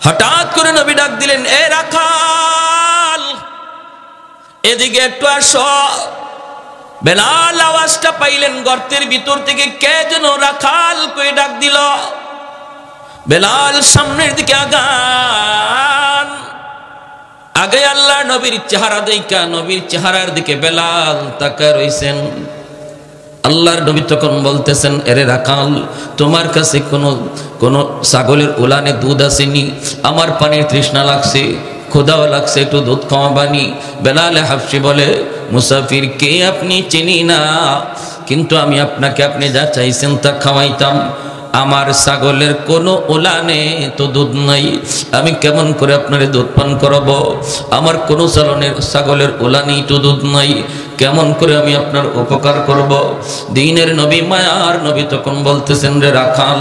হঠাৎ করে নবী ডাক দিলেন, এ রাখাল এদিকে একটু আসো। বেলাল আওয়াজটা পাইলেন গর্তের ভিতর থেকে, কে যেন রাখাল করে ডাক দিল। বেলাল সামনের দিকে আগান, আগে আল্লাহ নবীর চেহারা দেখা নবীর চেহারার দিকে বেলাল তাকায় রইছেন। আল্লাহর নবী তখন বলতেছেন, এরে রাখাল তোমার কাছে কোন ছাগলের উলানে দুধ আসেনি? আমার পানির তৃষ্ণা লাগছে, ক্ষুধাও লাগছে, একটু দুধ খাওয়াবানি। বেলালে হাফসি বলে, মুসাফির কে আপনি চিনি না, কিন্তু আমি আপনাকে আপনি যা চাইছেন তা খাওয়াইতাম। আমার ছাগলের কোনো উলানে তো দুধ নাই, আমি কেমন করে আপনারে দুধ পান করাবো? আমার কোনো ছাগলের উলানেই তো দুধ নাই, কেমন করে আমি আপনার উপকার করব? দ্বীনের নবী মায়ার নবী তখন বলতেছেন, রে রাখাল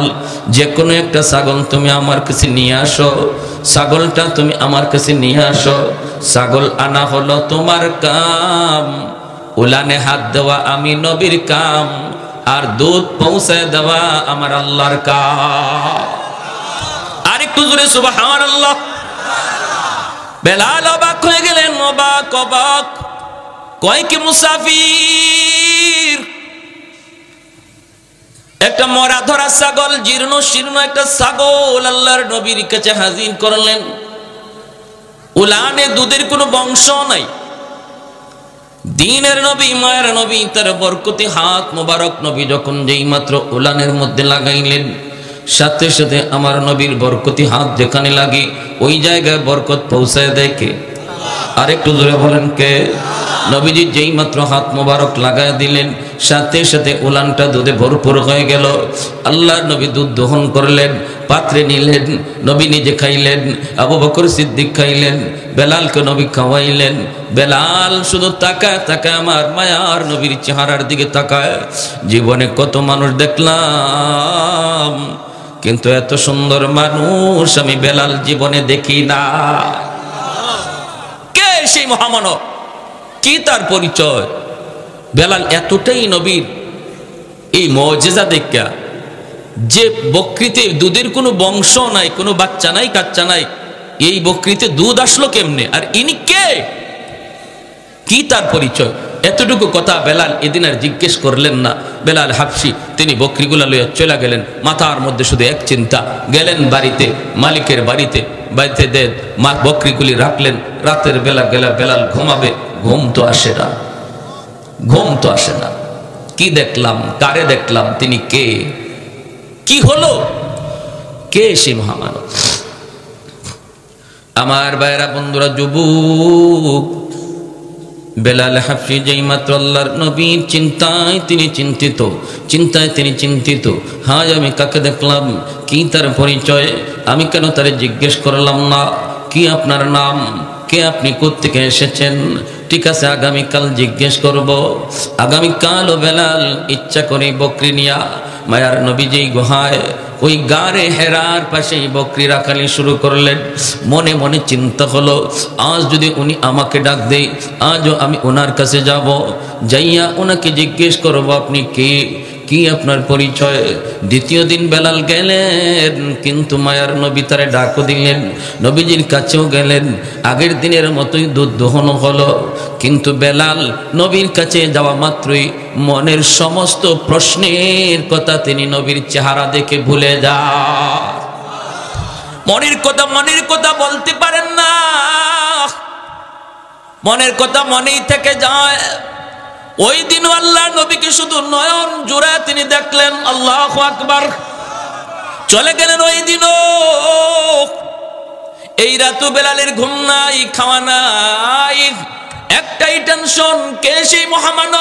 যে কোনো একটা ছাগল তুমি আমার কাছে নিয়ে আসো, ছাগলটা তুমি আমার কাছে নিয়ে আসো। ছাগল আনা হলো তোমার কাম, উলানে হাত দেওয়া আমি নবীর কাম, আর দুধ পৌঁছায় দেওয়া আমার আল্লাহর কাজ। আর একটু জোরে সুবহানাল্লাহ। বেলাল অবাক হয়ে গেলেন, অবাক। কয় কি মুসাফির, একটা মরা ধরা ছাগল, জীর্ণ শীর্ণ একটা ছাগল আল্লাহর নবীর কাছে হাজির করলেন। উলানে দুধের কোনো বংশ নাই। দ্বীনের নবী মায়ের নবী তার বরকতি হাত মোবারক নবী যখন যেই মাত্র উলানের মধ্যে লাগাইলেন, সাথে সাথে আমার নবীর বরকতি হাত যেখানে লাগে ওই জায়গায় বরকত পৌঁছায় দেয় কে? আর একটু জোরে বলেন কে? নবীজি যেই মাত্র হাত মোবারক লাগায় দিলেন, সাথে সাথে উলানটা দুধে ভরপুর হয়ে গেল। আল্লাহর নবী দুধ দহন করলেন, পাত্রে নিলেন, নবী নিজে খাইলেন, আবু বকর সিদ্দিক খাইলেন, বেলালকে নবী খাওয়াইলেন। বেলাল শুধু তাকায় তাকায় আমার মায়ার নবীর চেহারার দিকে তাকায়। জীবনে কত মানুষ দেখলাম, কিন্তু এত সুন্দর মানুষ আমি বেলাল জীবনে দেখি না। কে সেই মহামানব, কি তার পরিচয়? বেলাল এতটাই নবীর এই মুজিজা দেখা, যে বকরিতে দুধের কোনো বংশ নাই, কোনো বাচ্চা নাই, কাচ্চা নাই, এই বকরিতে দুধ আসলো কেমনে? আর ইনি কে, কি তার পরিচয়? এতটুকু কথা বেলাল এদিন আর জিজ্ঞেস করলেন না। বেলাল হাফসি তিনি বকরিগুলা লইয়া চলে গেলেন, মাথার মধ্যে শুধু এক চিন্তা। গেলেন বাড়িতে, মালিকের বাড়িতে মা বকরিগুলি রাখলেন। রাতের বেলা বেলাল ঘুমাবে, ঘুম তো আসে না। কি দেখলাম, কারে দেখলাম, তিনি কে, কি হলো, কে সেই মহামানব? আমার ভাইরা বন্ধুরা, যুবক বেলাল হাফসি যেই মাত্র আল্লাহর নবীর চিন্তায় তিনি চিন্তিত। হায় আমি কাকে দেখলাম, কি তার পরিচয়, আমি কেন তারে জিজ্ঞেস করলাম না? কি আপনার নাম, কে আপনি, কোত্থেকে এসেছেন? ঠিক আছে, আগামীকাল জিজ্ঞেস করব। আগামীকালও বেলাল ইচ্ছা করে বকরি নিয়া মায়ার নবী যেই গুহায়, ওই গারে হেরার পাশেই বকরি রাখালি শুরু করলেন। মনে মনে চিন্তা হলো, আজ যদি উনি আমাকে ডাক দেয়, আজও আমি ওনার কাছে যাব, যাইয়া ওনাকে জিজ্ঞেস করব আপনি কে, কি আপনার পরিচয়। দ্বিতীয় দিন বেলাল গেলেন, কিন্তু মায়ার নবী তারে ডাকও দিলেন, নবীজির কাছেও গেলেন। আগের দিনের মতোই দুধ দহন হলো, কিন্তু বেলাল নবীর কাছে যাওয়া মাত্রই মনের সমস্ত প্রশ্নের কথা তিনি নবীর চেহারা দেখে ভুলে যান। মনের কথা বলতে পারেন না, মনের কথা মনেই থেকে যায়। ওই দিন আল্লাহ নবীকে শুধু নয়ন জোড়া তিনি দেখলেন। আল্লাহু আকবার। চলে গেলেন ওই দিনও। এই রাতও বেলালের ঘুম নাই, খাওয়া নাই, একটাই টেনশন, কে সেই মহামানব?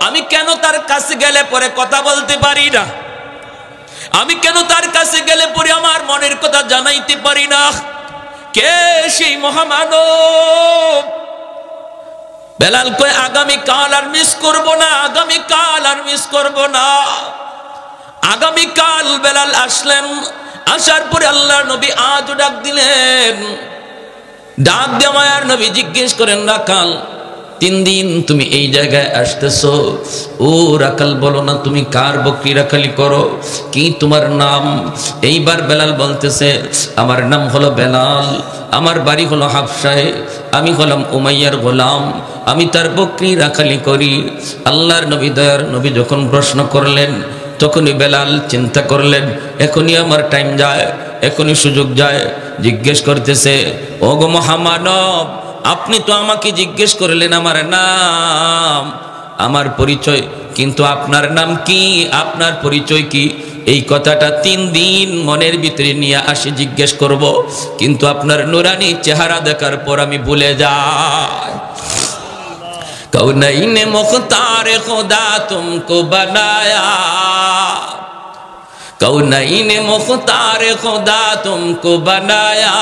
আমি কেন তার কাছে গেলে পরে কথা বলতে পারি না? আমি কেন তার কাছে গেলে পরে আমার মনের কথা জানাইতে পারি না? কে সেই মহামানব? বেলাল কয়, আগামীকাল আর মিস করব না, আগামীকাল বেলাল আসলেন। আসার পরে আল্লাহর নবী আজও ডাক দিলেন। ডাক দিয়ে মায়ার নবী জিজ্ঞেস করেন, রাখাল 3 দিন তুমি এই জায়গায় আসতেছো, ও রাখাল বলো না তুমি কার বকরি রাখালি করো, কি তোমার নাম? এইবার বেলাল বলতেছে আমার নাম হলো বেলাল, আমার বাড়ি হলো হাবশায়, আমি হলাম উমাইয়ার গোলাম, আমি তার বকরি রাখালি করি। আল্লাহর নবী দয়ার নবী যখন প্রশ্ন করলেন তখনই বেলাল চিন্তা করলেন এখনই আমার টাইম যায়, এখনই সুযোগ যায়। জিজ্ঞেস করতেছে ওগো মহামানব, আপনি তো আমাকে জিজ্ঞেস করলেন আমার নাম, আমার পরিচয়, কিন্তু আপনার নাম কি, আপনার পরিচয় কি? এই কথাটা 3 দিন মনের ভিতরে নিয়ে আসি জিজ্ঞেস করব, কিন্তু আপনার নুরানি চেহারা দেখার পর আমি ভুলে যাই। कौनैन मुख्तार खुदा तुमको बनाया, कौनैन मुख्तार खुदा तुमको बनाया,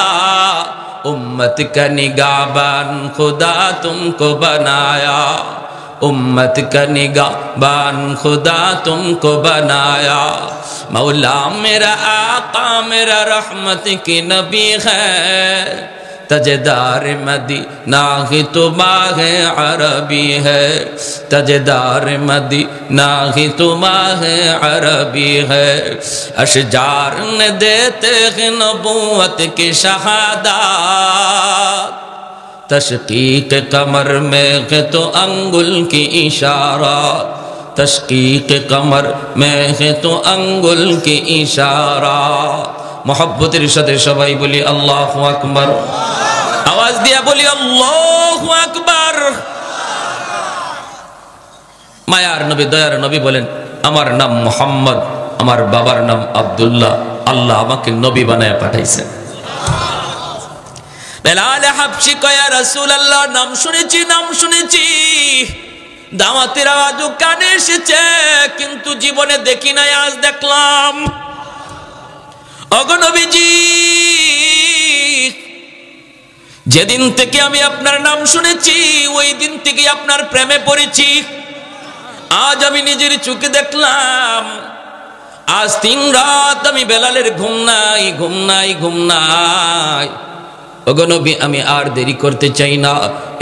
उम्मत का निगाहबान खुदा तुमको बनाया, उम्मत का निगाहबान खुदा तुमको बनाया। मौला मेरा आका मेरा रहमत की नबी है, तजदार मदीना ही तो माहे अरबी है, तजदार मदीना ही तो माहे अरबी है। अशजार ने देते हैं नबूवत की शहादत, तशकीक कमर में है तो अंगुल की इशारात, तशकीक कमर में है तो अंगुल की इशारात। मोहब्बतेर साथे सबाई बोली अल्लाहु আকবার, आवाज दिया बोली अल्लाहु আকবার। मायार नबी दयार नबी बोलें আমার নাম মোহাম্মদ, আমার বাবার নাম আব্দুল্লাহ, আল্লাহ আমাকে নবী বানায় পাঠাইছেন। বেলাল হাবশি কয় ইয়া রাসূলুল্লাহ, নাম শুনেছি, দাওয়াতের আওয়াজও কানে এসেছে, কিন্তু জীবনে দেখি নাই, আজ দেখলাম। ওগো নবীজি, যেদিন থেকে আমি আপনার নাম শুনেছি ওই দিন থেকে আপনার প্রেমে পড়েছি। আজ আমি নিজের চোখে দেখলাম, আজ 3 রাত আমি বেলালের ঘুম নাই। ওগো নবী, আমি আর দেরি করতে চাই না,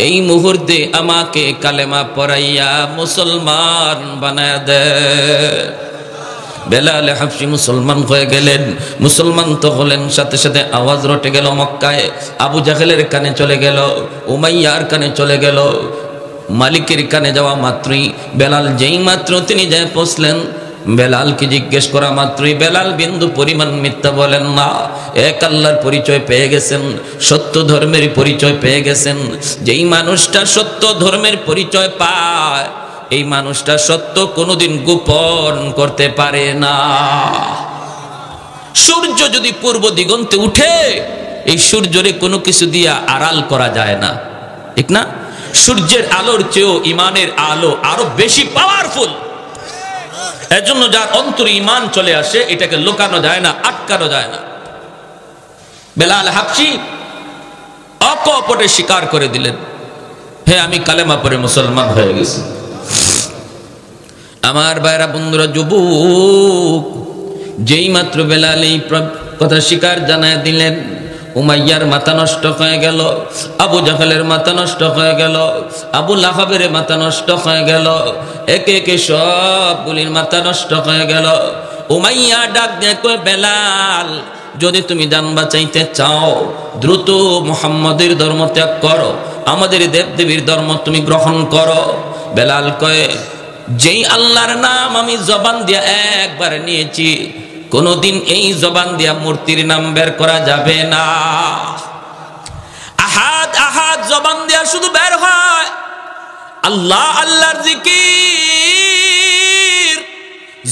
এই মুহূর্তে আমাকে কালেমা পড়াইয়া মুসলমান বানায় দে। বেলাল হাবশি মুসলমান হয়ে গেলেন। মুসলমান তো হলেন, সাথে সাথে আওয়াজ রটে গেল মক্কায়, আবু জাহেলের কানে চলে গেল, উমাইয়ার কানে চলে গেল। মালিকের কানে যাওয়া মাত্রই বেলাল যেই মাত্র তিনি যায় পৌঁছলেন, বেলালকে জিজ্ঞেস করা মাত্রই বেলাল বিন্দু পরিমাণ মিথ্যা বলেন না। এক আল্লাহর পরিচয় পেয়ে গেছেন, সত্য ধর্মের পরিচয় পেয়ে গেছেন। যেই মানুষটা সত্য ধর্মের পরিচয় পায়, এই মানুষটা সত্য কোনোদিন গোপন করতে পারে না। সূর্য যদি পূর্ব দিগন্তে উঠে, এই সূর্যরে কোনো কিছু দিয়া আড়াল করা যায় না, ঠিক না? সূর্যের আলোর চেয়েও ইমানের আলো আরো বেশি পাওয়ারফুল। এজন্য যার অন্তরে ইমান চলে আসে, এটাকে লুকানো যায় না, আটকানো যায় না। বেলাল হাবশি অকপটে স্বীকার করে দিলেন, হে আমি কালেমা পড়ে মুসলমান হয়ে গেছি। আমার ভাইরা বন্ধুরা, যুবক, যেই মাত্র বেলাল এই কথা স্বীকার জানায় দিলেন, উমাইয়ার মাথা নষ্ট হয়ে গেল, আবু জাহেলের মাথা নষ্ট হয়ে গেল, আবু লাহাবের মাথা নষ্ট হয়ে গেল, একে একে সবগুলির মাথা নষ্ট হয়ে গেল। উমাইয়া ডাক দিয়ে কয়, বেলাল, যদি তুমি জান বাঁচাইতে চাও দ্রুত মুহাম্মদের ধর্ম ত্যাগ করো, আমাদের দেবদেবীর ধর্ম তুমি গ্রহণ করো। বেলাল কয়, যেই আল্লাহর নাম আমি জবান দিয়া একবার নিয়েছি, কোনদিন এই জবান দিয়া মূর্তির নাম বের করা যাবে না। আহাদ আহাদ জবান দিয়া শুধু বের হয়, আল্লাহ আল্লাহর জিকির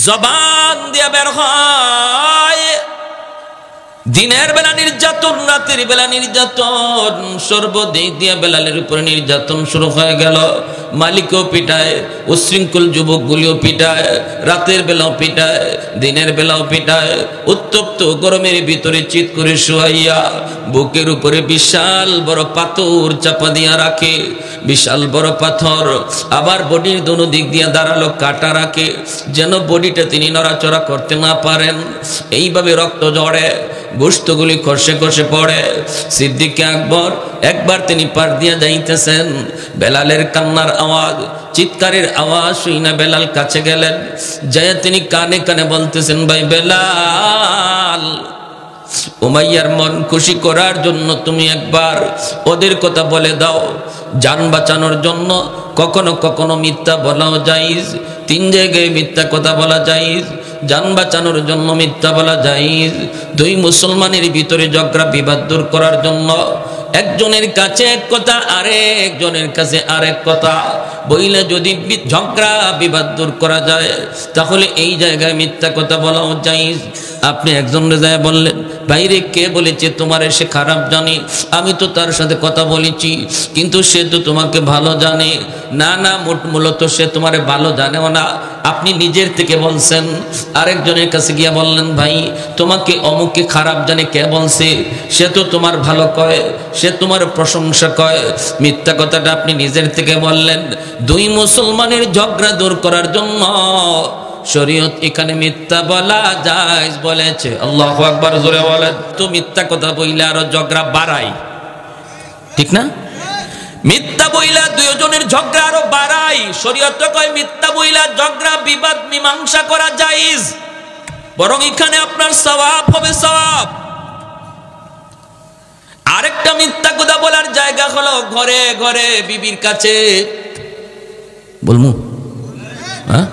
জবান দিয়া বের হয়। দিনের বেলা নির্যাতন, রাতের বেলা নির্যাতন, সর্বদিক দিয়ে বেলালের উপরে নির্যাতন শুরু হয়ে গেল। মালিকও পিটায়, উশৃঙ্খল যুবকগুলিও পিটায়, রাতের বেলাও পিটায়, দিনের বেলাও পিটায়। উত্তপ্ত গরমের ভিতরে চিৎ করে শুয়াইয়া বুকের উপরে বিশাল বড় পাথর চাপা দিয়া রাখে, বিশাল বড় পাথর। আবার বডির দোনো দিক দিয়ে দাঁড়ালো কাটা রাখে, যেন বডিটা তিনি নড়াচড়া করতে না পারেন। এইভাবে রক্ত ঝরে, গোশতগুলি খসে খসে পড়ে। সিদ্দিক আকবর একবার তিনি পার দিয়া যাইতেছেন, বেলালের কান্নার আওয়াজ, চিৎকারের আওয়াজ শুই না বেলাল কাছে গেলেন, যায় তিনি কানে কানে বলতেছেন, ভাই বেলাল, উমাইয়ার মন খুশি করার জন্য তুমি একবার ওদের কথা বলে দাও। জান বাঁচানোর জন্য কখনো কখনো মিথ্যা বলাও জায়েজ, 3 জায়গায় মিথ্যা কথা বলা জায়েজ। জান বাঁচানোর জন্য মিথ্যা বলা জায়েজ। 2 মুসলমানের ভিতরে ঝগড়া বিবাদ দূর করার জন্য একজনের কাছে এক কথা, আরেকজনের কাছে আরেক কথা বইলে যদি ঝগড়া বিবাদ দূর করা যায়, তাহলে এই জায়গায় মিথ্যা কথা বলাও জায়েজ। আপনি একজনের যায় বললেন, বাইরে কে বলেছে তোমার, সে খারাপ জানে, আমি তো তার সাথে কথা বলেছি, কিন্তু সে তো তোমাকে ভালো জানে। না না, মূলত সে তোমারে ভালো জানেও না, আপনি নিজের থেকে বলছেন। আরেকজনের কাছে গিয়া বললেন, ভাই তোমাকে অমুকে খারাপ জানে, কে বলছে, সে তো তোমার ভালো কয়, সে তোমার প্রশংসা কয়। মিথ্যা কথাটা আপনি নিজের থেকে বললেন। 2 মুসলমানের ঝগড়া দূর করার জন্য শরীয়ত এখানে মিথ্যা বলা জায়েজ বলেছে। আল্লাহু আকবার, জোরে বলেন। তো মিথ্যা কথা বইলে আরো ঝগড়া বাড়াই, ঠিক না? মিথ্যা বইলা 2 জনের ঝগড়া আরো বাড়াই। শরীয়ত কয় মিথ্যা বইলা ঝগড়া বিবাদ মীমাংসা করা জায়েজ, বরং এখানে আপনার সওয়াব হবে, সওয়াব। আরেকটা মিথ্যা কথা বলার জায়গা হলো ঘরে ঘরে বিবির কাছে। বলমু হ্যাঁ,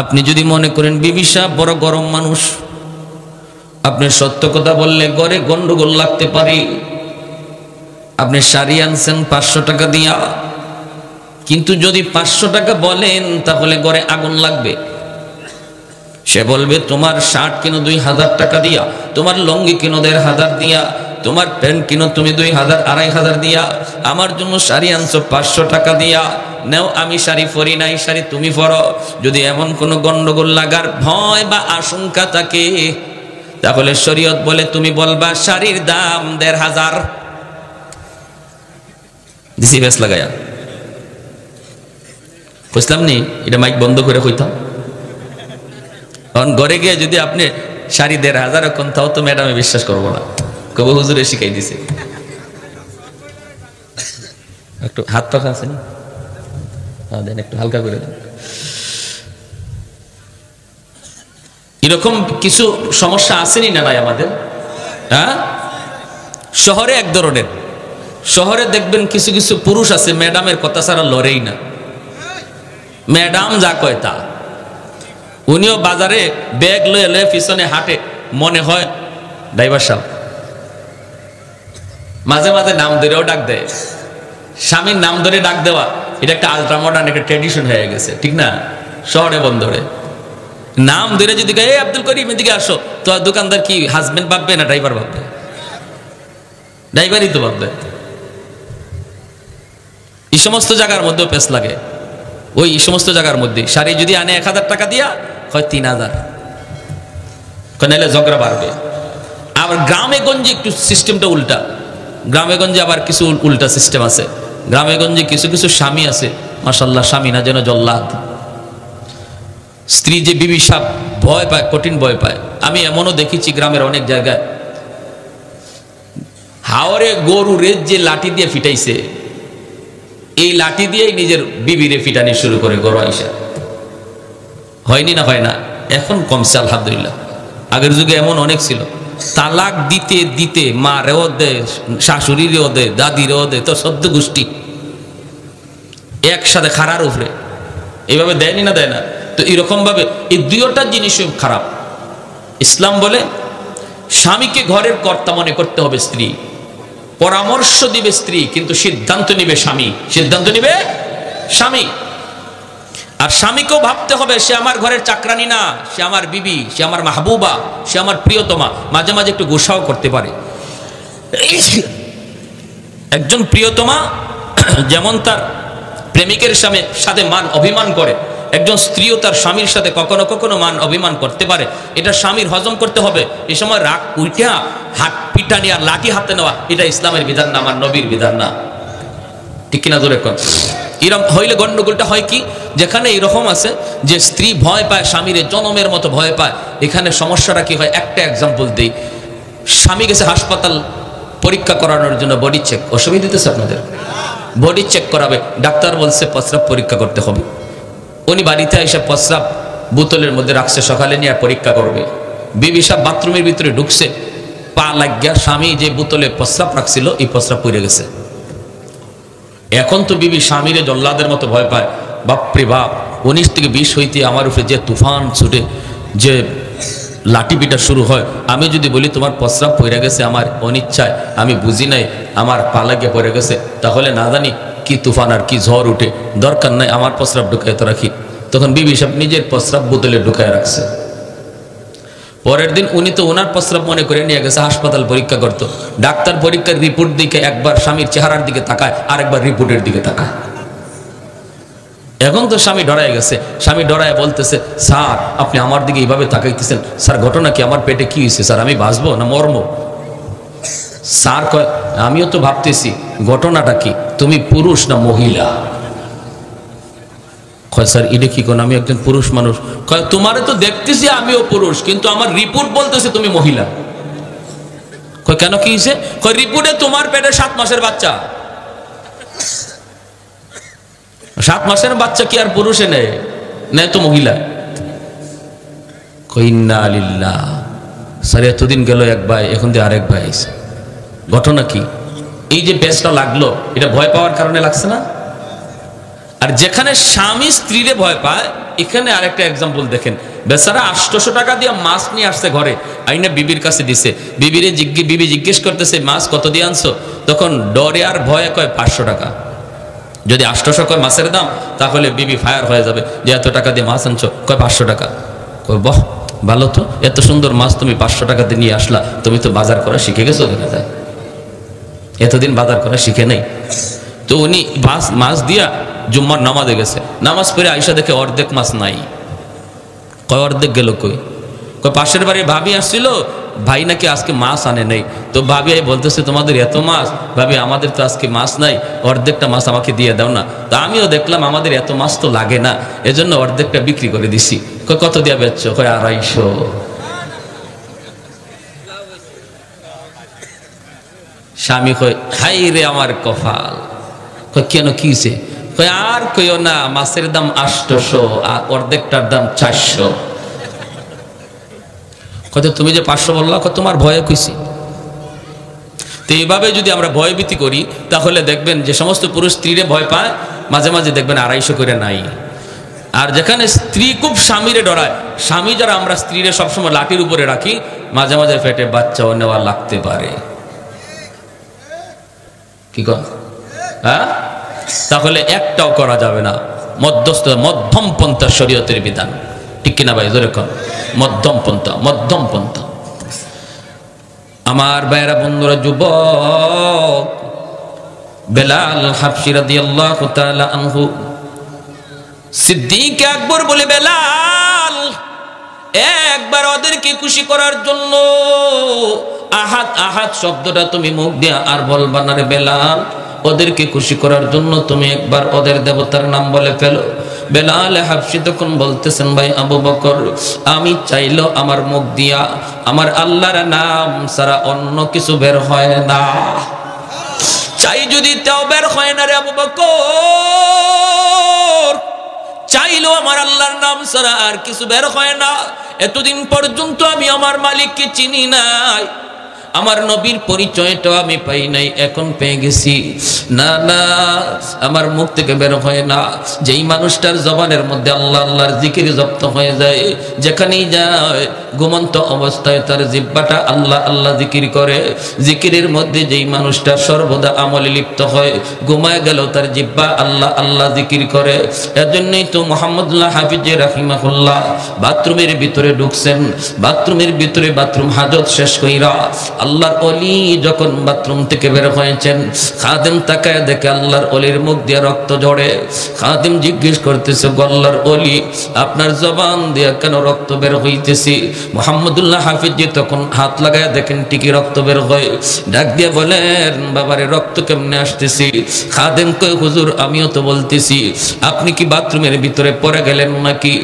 আপনি যদি মনে করেন বিবি সাহেব বড় গরম মানুষ, আপনি সত্য কথা বললে ঘরে গন্ডগোল লাগতে পারে। আপনি শাড়ি আনছেন 500 টাকা দিয়া, কিন্তু যদি 500 টাকা বলেন তাহলে ঘরে আগুন লাগবে। সে বলবে তোমার শার্ট কিনো 2000 টাকা দিয়া, তোমার লঙ্গি কিনো 1500 দিয়া, তোমার প্যান্ট কিনো তুমি 2000 2500 দিয়া, আমার জন্য শাড়ি আনছো 500 টাকা দিয়া, নাও আমি শাড়ি পরি নাই, শাড়ি তুমি পরো। যদি এমন কোনো গন্ডগোল লাগার ভয় বা আশঙ্কা থাকে, তাহলে শরীয়ত বলে তুমি বলবা শাড়ির দাম 1500 দিছি, বেশ লাগায়া বুঝলাম নি। এটা মাইক বন্ধ করে কইতাম। কারণ ঘরে গিয়ে যদি আপনি শাড়ি 1500 এখন, তাও তো ম্যাডামে বিশ্বাস করবো না, কবে হুজুরে শিখাই দিছে। একটু হাত পাখা আছে না, দেন একটু হালকা করে দেন। এরকম কিছু সমস্যা আসেনি না ভাই আমাদের? হ্যাঁ, শহরে এক ধরনের, শহরে দেখবেন কিছু কিছু পুরুষ আছে ম্যাডামের কথা ছাড়া লড়েই না, ম্যাডাম যা কয় তা। উনিও বাজারে ব্যাগ লয়ে লয়ে পিছনে হাঁটে, মনে হয় ড্রাইভার সাহেব। মাঝে মাঝে নাম ধরেও ডাক দেয়, স্বামীর নাম ধরে ডাক দেওয়া, এটা একটা আলট্রা মডার্ন একটা ট্র্যাডিশন হয়ে গেছে, ঠিক না? শহরে বন্দরে নাম ধরে যদি এই আব্দুল করিম এদিকে আসো, তো দোকানদার কি হাজবেন্ড ভাববে না ড্রাইভার ভাববে? ড্রাইভারই তো ভাববে। এই সমস্ত জায়গার মধ্যেও পেস লাগে। ওই সমস্ত জায়গার মধ্যে শাড়ি যদি আনে 1000 টাকা দিয়া, হয় 3000, নাহলে ঝগড়া বাড়বে। আবার গ্রামে গঞ্জে একটু সিস্টেমটা উল্টা। গ্রামে গঞ্জে আবার কিছু উল্টা সিস্টেম আছে। গ্রামে গঞ্জে কিছু কিছু স্বামী আছে, মাশাআল্লাহ, স্বামী না যেন জল্লাদ। স্ত্রী যে বিবি সাপ ভয় পায়, কঠিন ভয় পায়। আমি এমনও দেখেছি গ্রামের অনেক জায়গায়, হাওরে গরু রেজ যে লাঠি দিয়ে ফিটাইছে, এই লাঠি দিয়েই নিজের বিবিরে ফিটানি শুরু করে গরু আইসা। হয়নি না? হয় না? এখন কমছে আলহামদুলিল্লাহ। আগের যুগে এমন অনেক ছিল, তালাক দিতে দিতে মা রেও দেয়, শাশুড়িরেও দেয়, দাদিরেও দেয়, তো সদ্য গোষ্ঠী একসাথে খারার উপরে এইভাবে দেয়নি না? দেয় না? তো এরকম ভাবে এই 2টা জিনিসই খারাপ। ইসলাম বলে স্বামীকে ঘরের কর্তা মনে করতে হবে স্ত্রী, পরামর্শ দিবে স্ত্রী, কিন্তু সিদ্ধান্ত নিবে স্বামী, সিদ্ধান্ত নিবে স্বামী। আর স্বামীকেও ভাবতে হবে সে আমার ঘরের চাকরানি না, সে আমার বিবি, সে আমার মাহবুবা, সে আমার প্রিয়তমা। মাঝে মাঝে একটু গোসাও করতে পারে। একজন প্রিয়তমা যেমন তার প্রেমিকের সাথে মান অভিমান করে, একজন স্ত্রীও তার স্বামীর সাথে কখনো কখনো মান অভিমান করতে পারে। এটা স্বামীর হজম করতে হবে। এই সময় রাগ উঠা হাত পিটানি আর লাঠি হাতে নেওয়া এটা ইসলামের বিধান না, আমার নবীর বিধান না। ঠিক কিনা জোরে কর। এরকম হইলে গন্ডগোলটা হয় কি, যেখানে এরকম আছে যে স্ত্রী ভয় পায়, স্বামীর জনমের মতো ভয় পায়, এখানে সমস্যাটা কি হয়? একটা এক্সাম্পল দিই। স্বামী গেছে হাসপাতাল পরীক্ষা করানোর জন্য, বডি চেক, অসুবিধা দিতেছে আপনাদের? বডি চেক করাবে, ডাক্তার বলছে প্রস্রাব পরীক্ষা করতে হবে। উনি বাড়িতে এসে প্রস্রাব বোতলের মধ্যে রাখছে, সকালে নিয়ে পরীক্ষা করবে। বিবি সাহেব বাথরুমের ভিতরে ঢুকছে, পা লাগিয়া স্বামী যে বোতলে প্রস্রাব রাখছিল এই প্রস্রাব পড়ে গেছে। এখন তো বিবি স্বামীরে জল্লাদের মতো ভয় পায়, বাপরে বাপ 19 থেকে 20 হইতে আমার উপরে যে তুফান ছুটে, যে লাঠি পিটা শুরু হয়। আমি যদি বলি তোমার প্রস্রাব পড়ে গেছে আমার অনিচ্ছায়, আমি বুঝি নাই, আমার পা লাগিয়ে পড়ে গেছে, তাহলে না জানি কি তুফান আর কি ঝড় উঠে, দরকার নাই আমার প্রস্রাব ঢুকায় তো রাখি। তখন বিবি সাহেব নিজের প্রস্রাব বোতলে ঢুকায় রাখছে। পরের দিন উনি তো ওনার প্রস্রাব মনে করে নিয়ে গেছে হাসপাতাল পরীক্ষা করতো। ডাক্তার পরীক্ষার রিপোর্ট দিকে একবার স্বামীর চেহারার দিকে তাকায়, আর একবার রিপোর্টের দিকে তাকায়। এখন তো স্বামী ডরায় গেছে। স্বামী ডরায় বলতেছে, স্যার আপনি আমার দিকে এইভাবে তাকাইতেছেন, স্যার ঘটনা কি? আমার পেটে কি হয়েছে স্যার? আমি বাঁচবো না মরবো? স্যার কয়, আমিও তো ভাবতেছি ঘটনাটা কি, তুমি পুরুষ না মহিলা? কয় স্যার এটা কি কোন, আমি একজন পুরুষ মানুষ। কয় তোমারে তো দেখতেছি আমিও পুরুষ, কিন্তু আমার রিপোর্ট বলতেছে তুমি মহিলা। কয় কেন, কি হয়েছে? কয় রিপোর্টে তোমার পেটে 7 মাসের বাচ্চা। 7 মাসের বাচ্চা কি আর পুরুষে নেয়? নেয় তো মহিলা। কয় ইন্না লিল্লাহ। স্যার এতদিন গেল এক ভাই, এখন দিয়ে আরেক ভাই আইছে, ঘটনা কি? এই যে বেশটা লাগলো, এটা ভয় পাওয়ার কারণে লাগছে না? আর যেখানে স্বামী স্ত্রীরে ভয় পায়, এখানে আরেকটা এক্সাম্পল দেখেন। বেচারা 800 টাকা দিয়ে মাছ নিয়ে আসছে ঘরে, আইনা বিবির কাছে দিছে। বিবি জিজ্ঞেস করতেছে মাছ কত দিয়ে আনছো? তখন ডরে আর ভয়ে কয় 500 টাকা। যদি 800 কয় মাছের দাম, তাহলে বিবি ফায়ার হয়ে যাবে যে এত টাকা দিয়ে মাছ আনছো। কয় 500 টাকা। কয় বাহ ভালো তো, এত সুন্দর মাছ তুমি 500 টাকা দিয়ে নিয়ে আসলা, তুমি তো বাজার করা শিখে গেছো। দেখা যায় এতদিন বাজার করা শিখে নেই। তো উনি মাছ দিয়া জুম্মার নামাজে গেছে, নামাজ পড়ে আইসা দেখে অর্ধেক মাছ নাই। কয় অর্ধেক গেল কই? কয় পাশের বাড়ির ভাবি আসছিল, ভাই নাকি আজকে মাছ আনে নেই। তো ভাবি বলতেছে তোমাদের এত মাছ, ভাবি আমাদের তো আজকে মাছ নাই, অর্ধেকটা মাছ আমাকে দিয়ে দাও না। তা আমিও দেখলাম আমাদের এত মাছ তো লাগে না, এজন্য অর্ধেকটা বিক্রি করে দিছি। কয় কত দিয়া বেচছো? কয় 250। স্বামী কয় হাই রে আমার কপাল। কয় কেন, কি হইছে? কয় আর কইও না, মাছের দাম 800 আর অর্ধেকটার দাম 400। কত তুমি যে 500 বললা? কত তোমার ভয়ে কইছি। তো এইভাবে যদি আমরা ভয়ভীতি করি, তাহলে দেখবেন যে সমস্ত পুরুষ স্ত্রীরে ভয় পায়, মাঝে মাঝে দেখবেন 250 করে নাই। আর যেখানে স্ত্রী খুব স্বামীরে ডরায়, স্বামী যারা আমরা স্ত্রীরে সবসময় লাঠির উপরে রাখি, মাঝে মাঝে পেটে বাচ্চাও নেওয়া লাগতে পারে। কি কর? হ্যাঁ, তাহলে একটাও করা যাবে না। মধ্যম পন্থা শরীয়তের বিধান, ঠিক কিনা ভাই? জোরে কর, মধ্যম পন্থা। আমার ভাইরা বন্ধুরা, যুবক বেলাল হাবশী রাদিয়াল্লাহু তাআলা আনহু, সিদ্দিক আকবর বলে বেলাল একবার ওদেরকে খুশি করার জন্য আহাদ আহাদ শব্দটা তুমি মুখ দিয়ে আর বলবা না রে বেলাল, ওদেরকে খুশি করার জন্য তুমি একবার ওদের দেবতার নাম বলে ফেলো। বেলাল হাবশী তখন বলতেছেন, ভাই আবু বকর, আমি চাইলো আমার মুখ দিয়া আমার আল্লাহর নাম ছাড়া অন্য কিছু বের হয় না। চাই যদি তাও বের হয় না রে আবু বকর, চাইলো আমার আল্লাহর নাম ছাড়া আর কিছু বের হয় না। এতদিন পর্যন্ত আমি আমার মালিককে চিনি নাই, আমার নবীর পরিচয়টা আমি পাই নাই, এখন পেয়ে গেছি। না না, আমার মুখ থেকে বের হয় না। যেই মানুষটার জবানের মধ্যে আল্লাহ আল্লাহর জিকির জপ্ত হয়ে যায়, যেখানেই যায় ঘুমন্ত অবস্থায় তার জিহ্বাটা আল্লাহ আল্লাহ জিকির করে। জিকিরের মধ্যে যেই মানুষটা সর্বদা আমলে লিপ্ত হয়, ঘুমায় গেল তার জিহ্বা আল্লাহ আল্লাহ জিকির করে। এজন্যই তো মুহাম্মদুল্লাহ হাফিজ রাহিমাহুল্লাহ বাথরুমের ভিতরে ঢুকছেন, বাথরুমের ভিতরে বাথরুম হাজত শেষ কইরা আল্লাহর ওলি যখন বাথরুম থেকে বের হয়েছেন, খাদেম তাকায় দেখে আল্লাহর ওলির মুখ দিয়ে রক্ত ঝরে। খাদেম জিজ্ঞেস করতেছে, আল্লাহর ওলি আপনার জবান দিয়ে কেন রক্ত বের হইতেছি? মুহাম্মদুল্লাহ হাফিজি তখন হাত লাগায় দেখেন ঠিকই রক্ত বের হয়। ডাক দিয়ে বলেন, বাবারে রক্ত কেমনে আসতেছি? খাদেম কয়, হুজুর আমিও তো বলতেছি, আপনি কি বাথরুমের ভিতরে পড়ে গেলেন নাকি?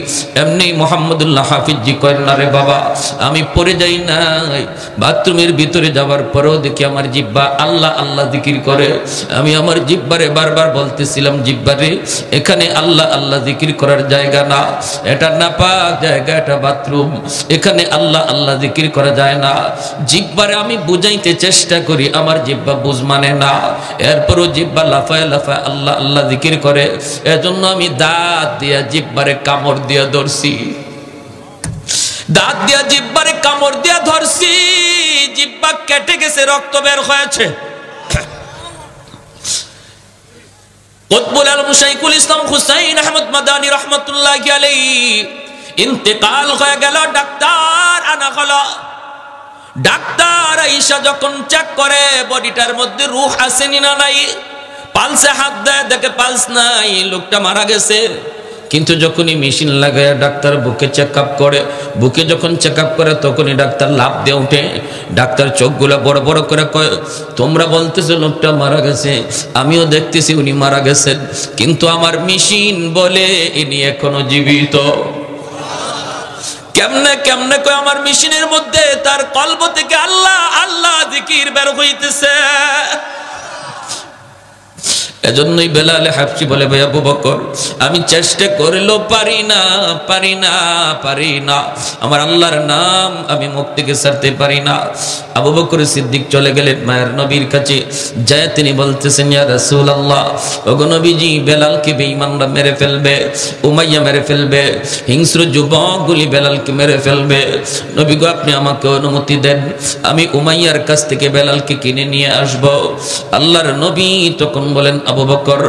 এমনি মুহাম্মদুল্লাহ হাফিজি কয়, না রে বাবা, আমি পড়ে যাই নাই। বাথরুমের ভিতরে যাওয়ার পরেও দেখি আমার জিহ্বা আল্লাহ আল্লাহ জিকির করে। আমি আমার জিহ্বারে বারবার বলতেছিলাম, জিহ্বারে এখানে আল্লাহ আল্লাহ জিকির করার জায়গা না, এটা নাপাক জায়গা, এটা বাথরুম, এখানে আল্লাহ আল্লাহ জিকির করা যায় না। জিহ্বারে আমি বুঝাইতে চেষ্টা করি, আমার জিহ্বা বুঝ মানে না। এরপরও জিহ্বা লাফায় লাফায় আল্লাহ আল্লাহ জিকির করে। এজন্য আমি দাঁত দিয়া জিহ্বারে কামড় দিয়া ধরছি, দাঁত দিয়া জিহ্বারে কামড় দিয়া ধরছি। জিহ্বা কেটে গেছে, রক্ত বের হয়েছে। কুতবুল আলম শাইখুল ইসলাম হুসাইন আহমদ মাদানী রাহমাতুল্লাহি আলাইহি ইন্তেকাল হয়ে গেল। ডাক্তার আনা হলো। ডাক্তার আইসা যখন চেক করে বডিটার মধ্যে রূহ আসেনি না নাই, পালসে হাত দেয়, দেখে পালস নাই, লোকটা মারা গেছে। কিন্তু যখনই মেশিন লাগায় ডাক্তার বুকে চেক আপ করে, বুকে যখন চেক আপ করে তখনই ডাক্তার লাফ দিয়ে উঠে। ডাক্তার চোখগুলো বড় বড় করে কয়, তোমরা বলতেছো লোকটা মারা গেছে, আমিও দেখতেছি উনি মারা গেছেন, কিন্তু আমার মেশিন বলে ইনি এখনো জীবিত। কেমনে কেমনে কয়, আমার মেশিনের মধ্যে তার কলব থেকে আল্লাহ আল্লাহ জিকির বের হইতেছে। এজন্যই বেলাল হাফসি বলে, ভাই আবু বকর আমি চেষ্টা করলেও পারি না, পারি না, পারি না, আমার আল্লাহর নাম আমি মুখ থেকে ছাড়তে পারি না। আবু বকর সিদ্দিক চলে গেলেন মায়ের নবীর কাছে। যায় তিনি বলতেছেন, ইয়া রাসূলুল্লাহ, ওগো নবীজি, বেলালকে বেঈমানরা মেরে ফেলবে, উমাইয়া মেরে ফেলবে, হিংস্র যুবকগুলি বেলালকে মেরে ফেলবে। নবী গো, আপনি আমাকে অনুমতি দেন, আমি উমাইয়ার কাছ থেকে বেলালকে কিনে নিয়ে আসব। আল্লাহর নবী তখন বলেন, আবু বকর,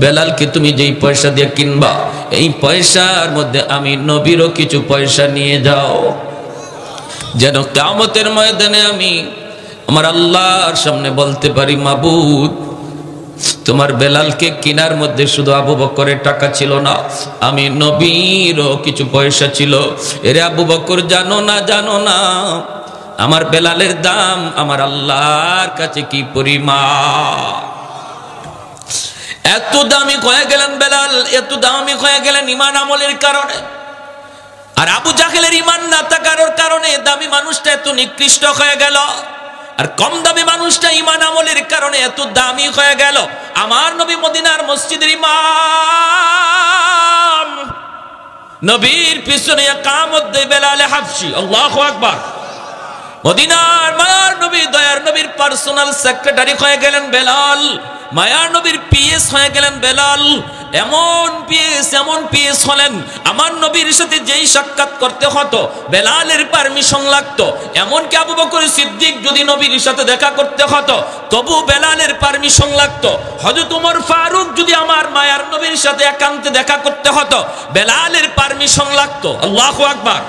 বেলালকে তুমি যেই পয়সা দিয়ে কিনবা, এই পয়সার মধ্যে আমি নবীরও কিছু পয়সা নিয়ে যাও, যেন কিয়ামতের ময়দানে আমি আমার আল্লাহর সামনে বলতে পারি, মাবুদ তোমার বেলালকে কেনার মধ্যে শুধু আবু বকরের টাকা ছিল না, আমি নবীরও কিছু পয়সা ছিল। এরে আবু বকর, জানো না, জানো না আমার বেলালের দাম আমার আল্লাহর কাছে কি পরিমাণ। এত দামি হয়ে গেলেন বেলাল, এত দামি হয়ে গেলেন ইমান আমলের কারণে। আর আবু জাহেলের ইমান না থাকার কারণে দামি মানুষটা এত নিকৃষ্ট হয়ে গেল, আর কম দামি মানুষটা ইমান আমলের কারণে এত দামি হয়ে গেল। আমার নবী মদিনার মসজিদের ইমাম, নবীর পিছনে ইকামত দেয় বেলাল হাফসি। আল্লাহু আকবার। মদিনার মায়ার নবী, দয়ার নবীর পার্সোনাল সেক্রেটারি হয়ে গেলেন বেলাল, মায়ার নবীর পিএস হয়ে গেলেন বেলাল। এমন পিএস হলেন, আমার নবীর সাথে যেই সাক্ষাৎ করতে হতো বেলালের পারমিশন লাগতো। এমনকি আবু বকর সিদ্দিক যদি নবীর সাথে দেখা করতে হতো তবু বেলালের পারমিশন লাগতো। হযরত ওমর ফারুক যদি আমার মায়ার নবীর সাথে একান্তে দেখা করতে হতো বেলালের পারমিশন লাগতো। আল্লাহু আকবার।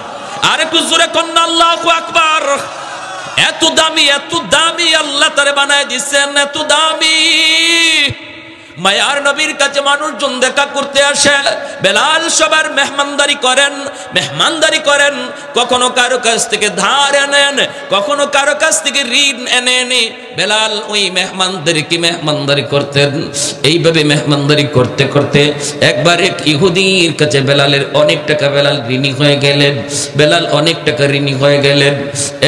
আর একটু জোরে কন্যা আল্লাহু আকবার। এত দামি, এত দামি আল্লাহ তারে বানায় দিচ্ছেন, এত দামি। মায়ার নবীর কাছে মানুষজন দেখা করতে আসে, বেলাল সবার মেহমানদারি করেন। কখনো কারো কাছ থেকে ধার এনেন, কখনো কারো কাছ থেকে ঋণ এনে বেলাল ওই মেহমানদারি করতেন। এইভাবে মেহমানদারি করতে করতে একবার এক ইহুদির কাছে বেলালের অনেক টাকা, বেলাল ঋণী হয়ে গেলেন।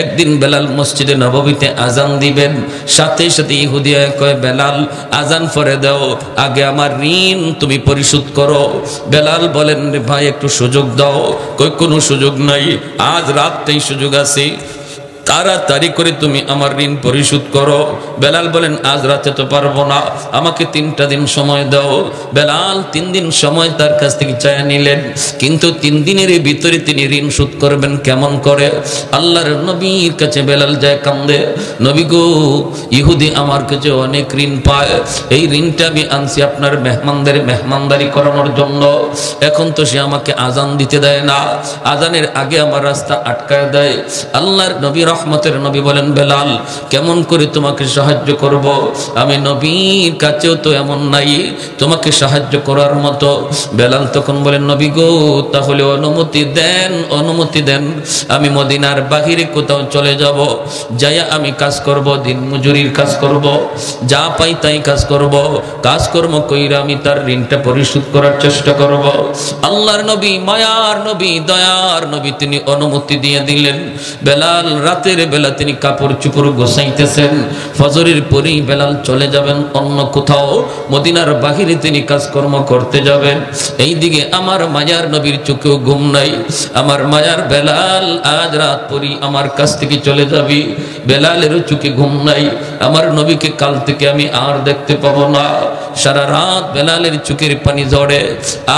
একদিন বেলাল মসজিদে নববীতে আজান দিবেন, সাথে সাথে ইহুদি কয়, বেলাল আজান পড়ে দাও, আগে আমার ঋণ তুমি পরিশোধ করো। বেলাল বলেন, ভাই একটু সুযোগ দাও। কই কোনো সুযোগ নাই, আজ রাতটাই সুযোগ আছে, তাড়াতাড়ি করে তুমি আমার ঋণ পরিশোধ করো। বেলাল বলেন, আজ রাতে তো পারবো না, আমাকে 3টা দিন সময় দাও। বেলাল 3 দিন সময় তার কাছ থেকে চায় নিলেন, কিন্তু 3 দিনের ভিতরে তিনি ঋণ শোধ করবেন কেমন করে? আল্লাহর নবীর কাছে বেলাল যায় কান্দে, নবী গো, ইহুদি আমার কাছে অনেক ঋণ পায়, এই ঋণটা আমি আনছি আপনার মেহমানদারি করানোর জন্য। এখন তো সে আমাকে আজান দিতে দেয় না, আজানের আগে আমার রাস্তা আটকায় দেয়। আল্লাহর নবী রহমতের নবী বলেন, বেলাল কেমন করে তোমাকে সাহায্য করব? আমি নবীর কাছেও তো এমন নাই তোমাকে সাহায্য করার মতো। বেলাল তখন বলেন, নবী গো, তাহলে অনুমতি দেন, অনুমতি দেন, আমি মদিনার বাহিরে কোথাও চলে যাব, যাইয়া আমি কাজ করব, দিন মজুরির কাজ করব, যা পাই তাই কাজ করব, কাজকর্ম কইরা আমি তার ঋণটা পরিশোধ করার চেষ্টা করব। আল্লাহর নবী, মায়ার নবী, দয়ার নবী, তিনি অনুমতি দিয়ে দিলেন। বেলাল রাতের বেলা তিনি কাপড় চোপড় গোছাইতেছেন, ফজরের পরেই বেলাল চলে যাবেন অন্য কোথাও, মদিনার বাহিরে তিনি কাজকর্ম করতে যাবেন। এইদিকে আমার মায়ার নবীর চোখেও ঘুম নাই। আমার মায়ার বেলাল, আজ রাত পরেই আমার কাছ থেকে চলে যাবি। বেলালেরও চোখে ঘুম নাই, আমার নবীকে কাল থেকে আমি আর দেখতে পাবো না। সারা রাত বেলালের চোখের পানি ঝরে,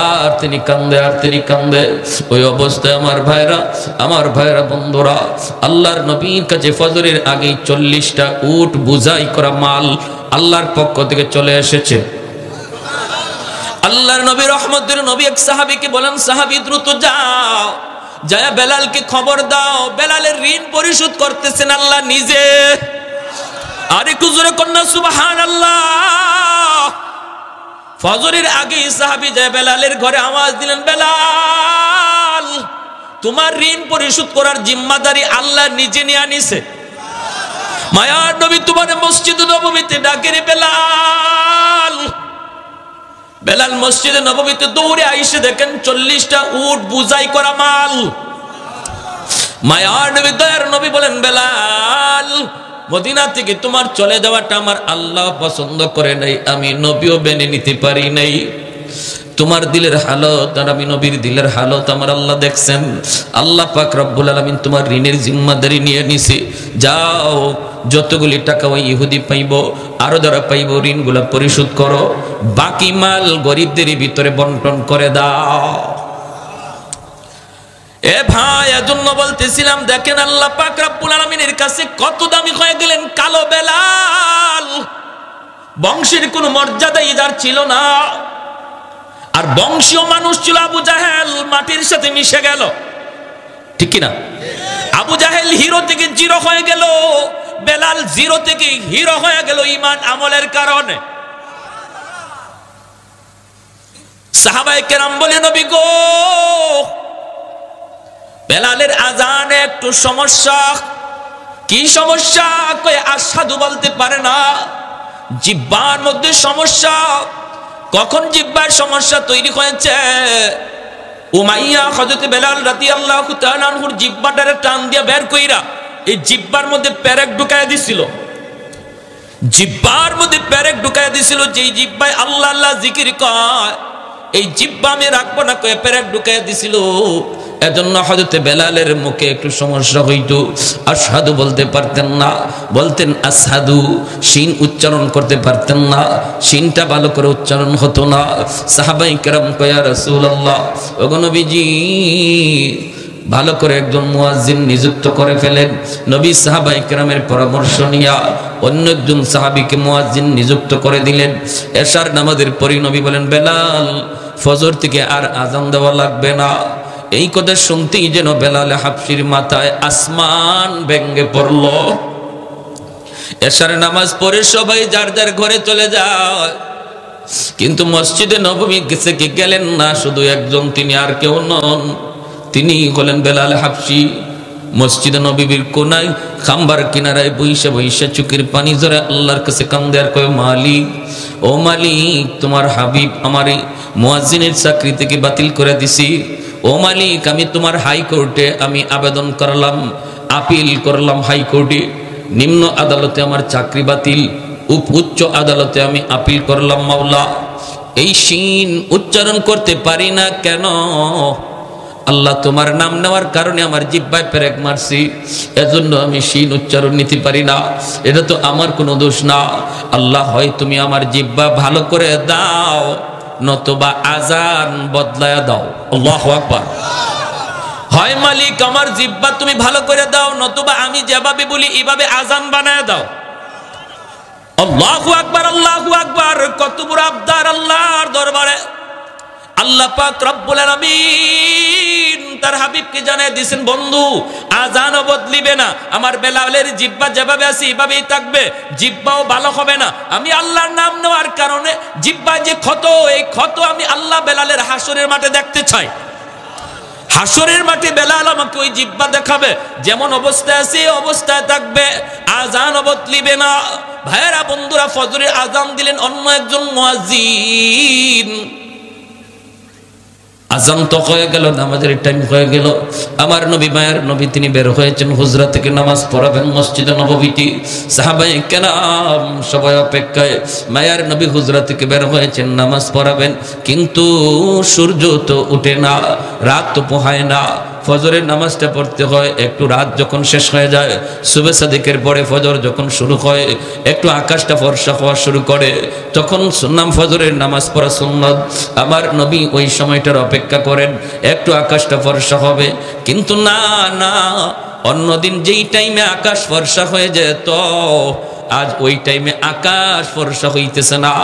আর তিনি কান্দে, আর তিনি কান্দে। ওই অবস্থায় আমার ভাইরা বন্ধুরা, আল্লাহর নবীর কাছে ফজরের আগেই 40টা উট বুঝাই করা মাল আল্লাহর পক্ষ থেকে চলে এসেছে। আল্লাহর নবী, রহমতের নবী, এক সাহাবীকে বলেন, সাহাবী দ্রুত যাও, যায় বেলালকে খবর দাও, বেলালের ঋণ পরিশোধ করতেছেন আল্লাহ নিজে। আর একটু জোরে কন্যা সুবহানাল্লাহ। ফজরের আগে সাহাবী যায় বেলালের ঘরে আওয়াজ দিলেন, বেলাল, তোমার ঋণ পরিশোধ করার জিম্মাদারি আল্লাহ নিজে নিয়ে আনিছে। মায়ার নবী তোমার মসজিদে নববীতে ডাকে রে বেলাল। বেলাল মসজিদে নববীতে দৌড়ে আইসে দেখেন 40টা উট বুঝাই করা মাল। মায়ার নবী, দয়ার নবী বলেন, বেলাল, মদিনা থেকে তোমার চলে যাওয়াটা আমার আল্লাহ পছন্দ করে নাই, আমি নবীও মেনে নিতে পারি নাই। তোমার দিলের হালত আর আমি নবীর দিলের হালত আমার আল্লাহ দেখছেন। আল্লাহ পাক রব্বুল আলামিন তোমার ঋণের জিম্মাদারি নিয়ে নিছে। যাও, যতগুলি টাকা ওই ইহুদি পাইব, আরো যারা পাইব, ঋণগুলা পরিশোধ করো, বাকি মাল গরিবদের ভিতরে বন্টন করে দাও। এ ভাই, এজন্য বলতেছিলাম, দেখেন আল্লাহ পাক রব্বুল আলামিনের কাছে কত দামি হয়ে গেলেন কালো বেলাল। বংশের কোনো মর্যাদা ইদার ছিল না, আর বংশীয় মানুষ ছিল আবু জাহেল, মাটির সাথে মিশে গেল, ঠিক কিনা? আবু জাহেল হিরো থেকে জিরো হয়ে গেল, বেলাল জিরো থেকে হিরো হয়ে গেল ঈমান আমলের কারণে। সাহাবায়ে কেরাম বলে, নবী গো, বেলালের আজানে একটু সমস্যা। কি সমস্যা? কই আশহাদু বলতে পারে না, জিহ্বার মধ্যে সমস্যা। কখন জিহ্বার সমস্যা তৈরি হয়েছে? উমাইয়া হযরত বেলাল রাদিয়াল্লাহু তাআলা আনহুর জিহ্বাটারে টান দিয়া বের কইরা এই জিহ্বার মধ্যে পেরেক ঢুকায়া দিছিল। জিহ্বার মধ্যে পেরেক ঢুকায়া দিছিল, যেই জিহ্বায় আল্লাহ আল্লাহ জিকির কয়, এই জিহ্বা আমি রাখবো না কয়ে পেরেক ঢুকায়া দিছিল। এজন্য হযরত বেলালের মুখে একটু সমস্যা হইতো, আশহাদু বলতে পারতেন না, বলতেন আসহাদু, শিন উচ্চারণ করতে পারতেন না, শিনটা ভালো করে উচ্চারণ হতো না। সাহাবায়ে কেরাম কয়, ইয়া রাসূলুল্লাহ, ওগো নবীজি, ভালো করে একজন মুয়াজ্জিন নিযুক্ত করে ফেলেন। নবী সাহাবায়ে কেরামের পরামর্শ নিয়া অন্য একজন সাহাবীকে মুয়াজ্জিন নিযুক্ত করে দিলেন। এশার নামাজের পরই নবী বলেন, বেলাল, ফজর থেকে আর আযান দেওয়া লাগবে না। এই কথা শুনতেই যেন বেলাল হাবশির মাথায় আসমান ভেঙে পড়ল। এশার নামাজ পড়ে সবাই যার যার ঘরে চলে যায়, কিন্তু মসজিদে নববী গেলেন না শুধু একজন, তিনি আর কেউ নন, তিনি হলেন বেলাল হাবশি। মসজিদে নববীর কোনায় খাম্বার কিনারায় বইসা বইসা চোখের পানি ঝরে আল্লাহর কাছে কান্দে আর কয়, মালিক, ও মালিক, তোমার হাবিব আমার মুয়াজ্জিনের চাকরি থেকে বাতিল করে দিছি। ও মালিক, আমি তোমার হাইকোর্টে আমি আবেদন করলাম, আপিল করলাম হাইকোর্টে, নিম্ন আদালতে আমার চাকরি বাতিল, উচ্চ আদালতে আমি আপিল করলাম। মাওলা, এই শিন উচ্চারণ করতে পারি না কেন? আল্লাহ, তোমার নাম নেওয়ার কারণে আমার জিহ্বায় পেরেক মারছি, এজন্য আমি শিন উচ্চারণ নিতে পারি না। এটা তো আমার কোনো দোষ না। আল্লাহ, হয় তুমি আমার জিহ্বা ভালো করে দাও, নতুবা আজান বদলায়া দাও। আল্লাহু আকবার। হয় মালিক, আমার জিহ্বা তুমি ভালো করে দাও, নতুবা আমি যেভাবে বলি এইভাবে আজান বানায় দাও। আল্লাহু আকবার, আল্লাহু আকবার। কত বড় আবদার আল্লাহর দরবারে। আল্লাহ পাক রব্বুল আলামিন তার হাবিবকে জানিয়ে দিয়েছেন, বন্ধু আজানও বদলিবে না, আমার বেলালের জিহ্বা যেভাবে আছে এইভাবেই থাকবে, জিহ্বাও ভালো হবে না। আমি আল্লাহর নাম নেওয়ার কারণে জিহ্বায় যে ক্ষত, এই ক্ষত আমি আল্লাহ বেলালের হাসরের মাঠে দেখতে চাই। হাসরের মাঠে বেলাল আমাকে ওই জিহ্বা দেখাবে, যেমন অবস্থায় আছে এই অবস্থায় থাকবে, আজান বদলিবে না। ভাইয়েরা বন্ধুরা, ফজরের আজান দিলেন অন্য একজন মুয়াজ্জিন। আজান তো হয়ে গেল, নামাজের টাইম হয়ে গেল। আমার নবী, মায়ের নবী, তিনি বের হয়েছেন হুজরা থেকে নামাজ পড়াবেন মসজিদে নববীতে। সাহাবায়ে কেরাম সবাই অপেক্ষায়, মায়ের নবী হুজরা থেকে বের হয়েছেন নামাজ পড়াবেন, কিন্তু সূর্য তো উঠে না, রাত তো পোহায় না। ফজরের নামাজটা পড়তে হয়, একটু রাত যখন শেষ হয়ে যায়, সুবহে সাদিকের পরে ফজর যখন শুরু হয়, একটু আকাশটা ফর্সা হওয়া শুরু করে, তখন সুন্নাম ফজরের নামাজ পড়া সুন্নাত। আমার নবী ওই সময়টার অপেক্ষা করেন, একটু আকাশটা ফর্সা হবে। কিন্তু না না, অন্যদিন যেই টাইমে আকাশ ফর্সা হয়ে যেত, আজ ওই টাইমে আকাশ ফর্সা হইতেছে না,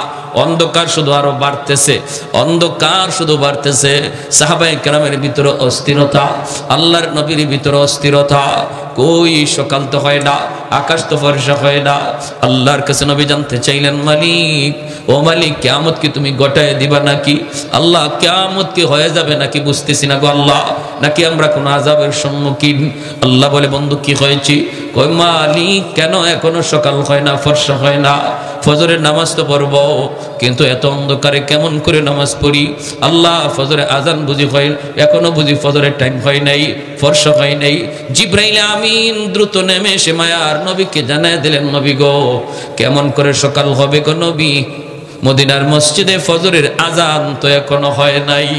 অন্ধকার শুধু আরো বাড়তেছে, অন্ধকার শুধু বাড়তেছে। সাহাবায়ে কেরামের ভিতরে অস্থিরতা, আল্লাহর নবীর ভিতরে অস্থিরতা। কই সকাল তো হয় না, আকাশ তো ফর্সা হয় না। আল্লাহর কাছে নবী জানতে চাইলেন, মালিক, ও মালিক, কিয়ামত কি তুমি গটায় দিবা নাকি? আল্লাহ, কিয়ামত কি হয়ে যাবে নাকি বুঝতেছি না গো আল্লাহ, নাকি আমরা কোন আযাবের সম্মুখীন? আল্লাহ বলে, বন্ধু কি হয়েছে? কই মালিক, কেন এখনো সকাল হয় না, ফর্সা হয় না? ফজরের নামাজ তো পড়ব, কিন্তু এত অন্ধকারে কেমন করে নামাজ পড়ি? আল্লাহ, ফজরে আজান বুঝি হয়, এখনো বুঝি ফজরের টাইম হয় নাই, ফর্সা হয় নাই। জিবরাইল আমিন দ্রুত নেমে এসে মায়ার নবীকে জানায় দিলেন, নবী গো, কেমন করে সকাল হবে গো নবী? মদিনার মসজিদে ফজরের আজান তো এখনো হয় নাই।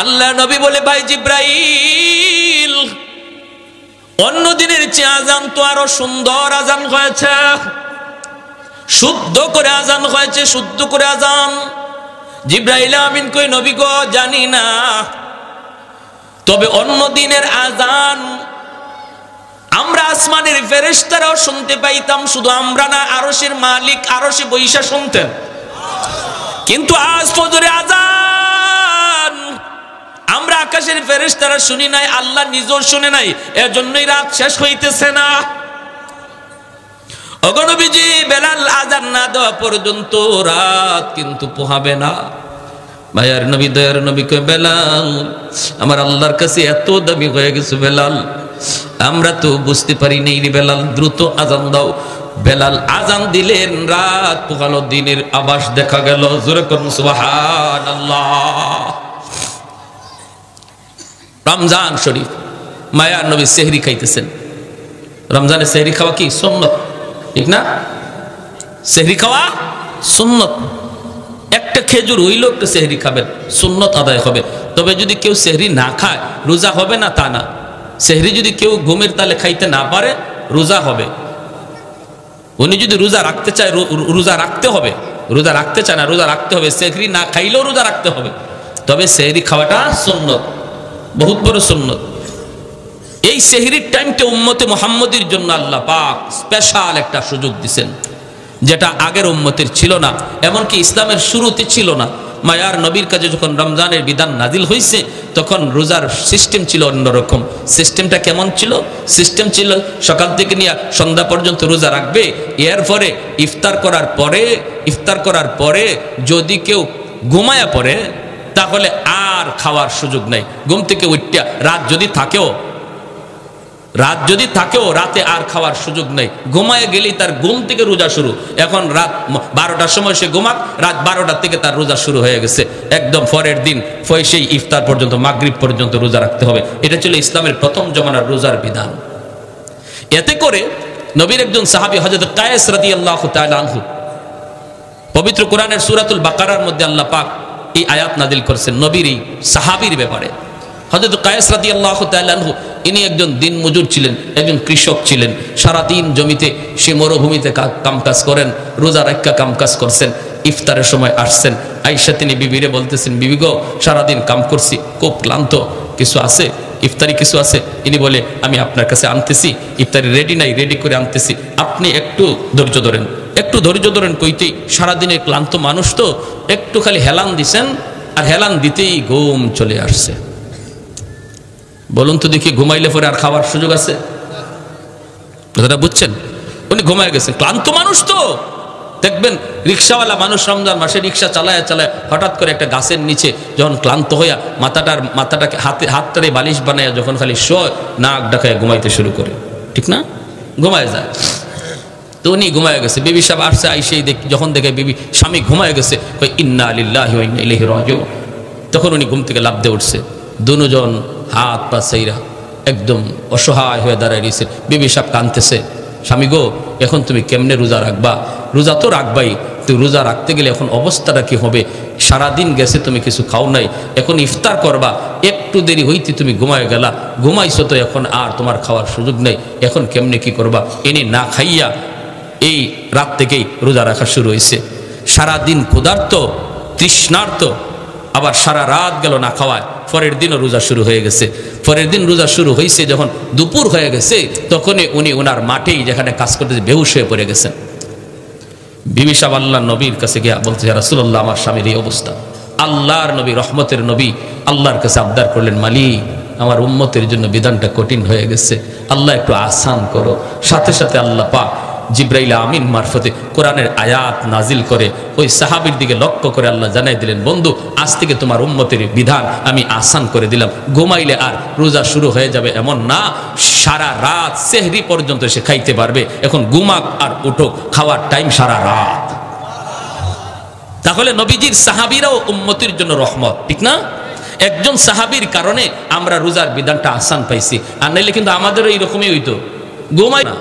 আল্লাহ নবী বলে, ভাই জিবরাইল, অন্য দিনের চেয়ে আজান তো আরো সুন্দর আজান হয়েছে, শুদ্ধ করে আজান হয়েছে, শুদ্ধ করে আজান। জিবরাইল আমিন কই, নবী গো, জানি না, তবে অন্য দিনের আজান আমরা আসমানের ফেরেশতারাও শুনতে পাইতাম, শুধু আমরা না, আরশের মালিক আরশে বৈশা শুনতেন। কিন্তু আজ ফজরে আজান আমরা আকাশের ফেরেশতারা শুনি নাই, আল্লাহ নিজেও শুনে নাই, এজন্যই রাত শেষ হইতেছে না। ওগো নবীজি, বেলাল আজান না দেওয়া পর্যন্ত রাত কিন্তু পোহাবে না। ভাইয়ার নবী, দয়ার নবী কয়, বেলাল, আমার আল্লাহর কাছে এত দাবি হয়ে গেছে বেলাল, আমরা তো বুঝতে পারি নেই রে বেলাল, দ্রুত আজান দাও। বেলাল আজান দিলেন, রাত পোহালো, দিনের আভাস দেখা গেল। জোরে করুন সুবহানাল্লাহ। রমজান শরীফ, মায়ার নবী সেহরি খাইতেছেন। রমজানে সেহরি খাওয়া কি সুন্নত, ঠিক না? সেহরি খাওয়া সুন্নত। একটা খেজুর হইল একটা সেহরি খাবেন, সুন্নত আদায় হবে। তবে যদি কেউ সেহরি না খায়, রোজা হবে না তা না। সেহরি যদি কেউ ঘুমের তালে খাইতে না পারে, রোজা হবে। উনি যদি রোজা রাখতে চায়, রোজা রাখতে হবে। রোজা রাখতে চায় না, রোজা রাখতে হবে। সেহরি না খাইলেও রোজা রাখতে হবে, তবে সেহরি খাওয়াটা সুন্নত, বহুত বড় সুন্নত। এই সেহরির টাইমটা উম্মতে মুহাম্মদীর জন্য আল্লাহ পাক স্পেশাল একটা সুযোগ দিবেন, যেটা আগের উম্মতের ছিল না, এমনকি ইসলামের শুরুতে ছিল না। মায়ার নবীর কাছে যখন রমজানের বিধান নাজিল হয়েছে, তখন রোজার সিস্টেম ছিল অন্যরকম। সিস্টেমটা কেমন ছিল? সিস্টেম ছিল সকাল থেকে নিয়ে সন্ধ্যা পর্যন্ত রোজা রাখবে, এরপরে ইফতার করার পরে যদি কেউ ঘুমায়া পড়ে, তাহলে আর খাওয়ার সুযোগ নাই। ঘুম থেকে উঠতে রাত যদি থাকেও রাতে আর খাওয়ার সুযোগ নেই। ঘুমায় গেলেই তার ঘুম থেকে রোজা শুরু। এখন রাত 12টার সময় সে ঘুমাক, রাত 12টা থেকে তার রোজা শুরু হয়ে গেছে। একদম পরের দিন সেই ইফতার পর্যন্ত, মাগরিব পর্যন্ত রোজা রাখতে হবে। এটা ছিল ইসলামের প্রথম জমানার রোজার বিধান। এতে করে নবীর একজন সাহাবী হযরত কায়েস রাদিয়াল্লাহু তাআলা আনহু, পবিত্র কোরআনের সূরাতুল বাকারার মধ্যে আল্লাহ পাক এই আয়াত নাযিল করেছেন নবীর এই সাহাবীর ব্যাপারে। হযরত কায়েস রাদিয়াল্লাহু তাআলা আনহু, ইনি একজন দিন মজুর ছিলেন, একজন কৃষক ছিলেন। সারাদিন জমিতে, সে মরুভূমিতে কামকাজ করেন, রোজা রাখা কামকাজ করছেন। ইফতারের সময় আসছেন, আয়েশা তিনি বিবিরে বলতেছেন, বিবি গো, সারাদিন কাম করছি, খুব ক্লান্ত, কিছু আছে, ইফতারি কিছু আছে? ইনি বলে, আমি আপনার কাছে আনতেছি, ইফতারি রেডি নাই, রেডি করে আনতেছি, আপনি একটু ধৈর্য ধরেন। একটু ধৈর্য ধরেন কইতেই, সারাদিনের ক্লান্ত মানুষ তো, একটু খালি হেলান দিছেন, আর হেলান দিতেই ঘুম চলে আসছে। বলুন তো দেখি, ঘুমাইলে পরে আর খাওয়ার সুযোগ আছে? কথাটা বুঝছেন? উনি ঘুমায় গেছে, ক্লান্ত মানুষ তো। দেখবেন রিক্সাওয়ালা মানুষ রমজান মাসে রিক্সা চালায় চালায় হঠাৎ করে একটা গাছের নিচে যখন ক্লান্ত হইয়া মাথাটাকে হাতটারে বালিশ বানায় যখন খালি শোয়, নাক ডাকায় ঘুমাইতে শুরু করে, ঠিক না? ঘুমায় যায়। তো উনি ঘুমায় গেছে। বিবি সাহেব আসছে, আইসেই যখন দেখে বিবি স্বামী ঘুমায় গেছে, কই ইন্না লিল্লাহি ওয়া ইন্না ইলাইহি রাজিউন। তখন উনি ঘুম থেকে লাফ দিয়ে উঠছে, দুজন হাত পা সেইরা একদম অসহায় হয়ে দাঁড়ায় রয়েছে। বিবি সাহেব কাঁদতেছে, স্বামী গো, এখন তুমি কেমনে রোজা রাখবা? রোজা তো রাখবাই, তুই রোজা রাখতে গেলে এখন অবস্থাটা কি হবে? সারাদিন গেছে, তুমি কিছু খাও নাই, এখন ইফতার করবা, একটু দেরি হইতে তুমি ঘুমায় গেলা, ঘুমাইছো তো এখন আর তোমার খাওয়ার সুযোগ নেই, এখন কেমনে কি করবা? এনে না খাইয়া এই রাত থেকেই রোজা রাখা শুরু হয়েছে। সারাদিন ক্ষুধার্ত তৃষ্ণার্ত, আবার সারা রাত গেল না খাওয়ায়। পরের দিনও রোজা শুরু হয়ে গেছে। পরের দিন রোজা শুরু হয়েছে, যখন দুপুর হয়ে গেছে তখনই উনি ওনার মাঠেই যেখানে কাজ করতেছে বেহুশ হয়ে পড়ে গেছেন। বিবি সাহেব আল্লাহ নবীর কাছে গিয়া বলতে, ইয়া রাসূলুল্লাহ, আমার স্বামীর এই অবস্থা। আল্লাহর নবী, রহমতের নবী আল্লাহর কাছে আবদার করলেন, মালিক, আমার উম্মতের জন্য বিধানটা কঠিন হয়ে গেছে, আল্লাহ একটু আসান করো। সাথে সাথে আল্লাহ পাক জিব্রাইল আমিন মারফতে কোরআনের আয়াত নাজিল করে ওই সাহাবীর দিকে লক্ষ্য করে আল্লাহ জানাই দিলেন, বন্ধু, আজ থেকে তোমার উম্মতের বিধান আমি আসান করে দিলাম। ঘুমাইলে আর রোজা শুরু হয়ে যাবে এমন না, সারা রাত সেহরি পর্যন্ত সে খাইতে পারবে। এখন ঘুমাক আর উঠুক, খাওয়ার টাইম সারা রাত। তাহলে নবীজির সাহাবীরাও উম্মতির জন্য রহমত, ঠিক না? একজন সাহাবীর কারণে আমরা রোজার বিধানটা আসান পাইছি, আর নাইলে কিন্তু আমাদেরও এইরকমই হইতো, ঘুমাই না,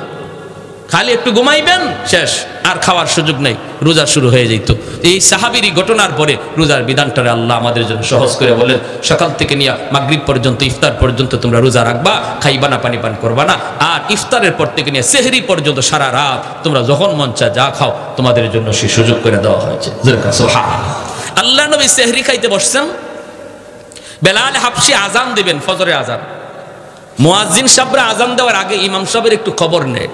খালি একটু ঘুমাইবেন, শেষ, আর খাওয়ার সুযোগ নেই, রোজা শুরু হয়ে যেত। এই সাহাবীরই ঘটনার পরে রোজার বিধানটারে আল্লাহ আমাদের জন্য সহজ করে বলেন, সকাল থেকে নিয়ে মাগরিব পর্যন্ত, ইফতার পর্যন্ত তোমরা রোজা রাখবা, খাইবা না, পানি পান করবা না, আর ইফতারের পর থেকে নিয়ে সেহরি পর্যন্ত সারা রাত তোমরা যখন মন চায় যা খাও, তোমাদের জন্য সে সুযোগ করে দেওয়া হয়েছে। আল্লাহ নবী সেহরি খাইতে বসছেন, বেলাল হাবশী আজান দিবেন, ফজরের আজান। মুয়াজ্জিন সাহেবরা আজান দেওয়ার আগে ইমাম সাহেবের একটু খবর নেয়।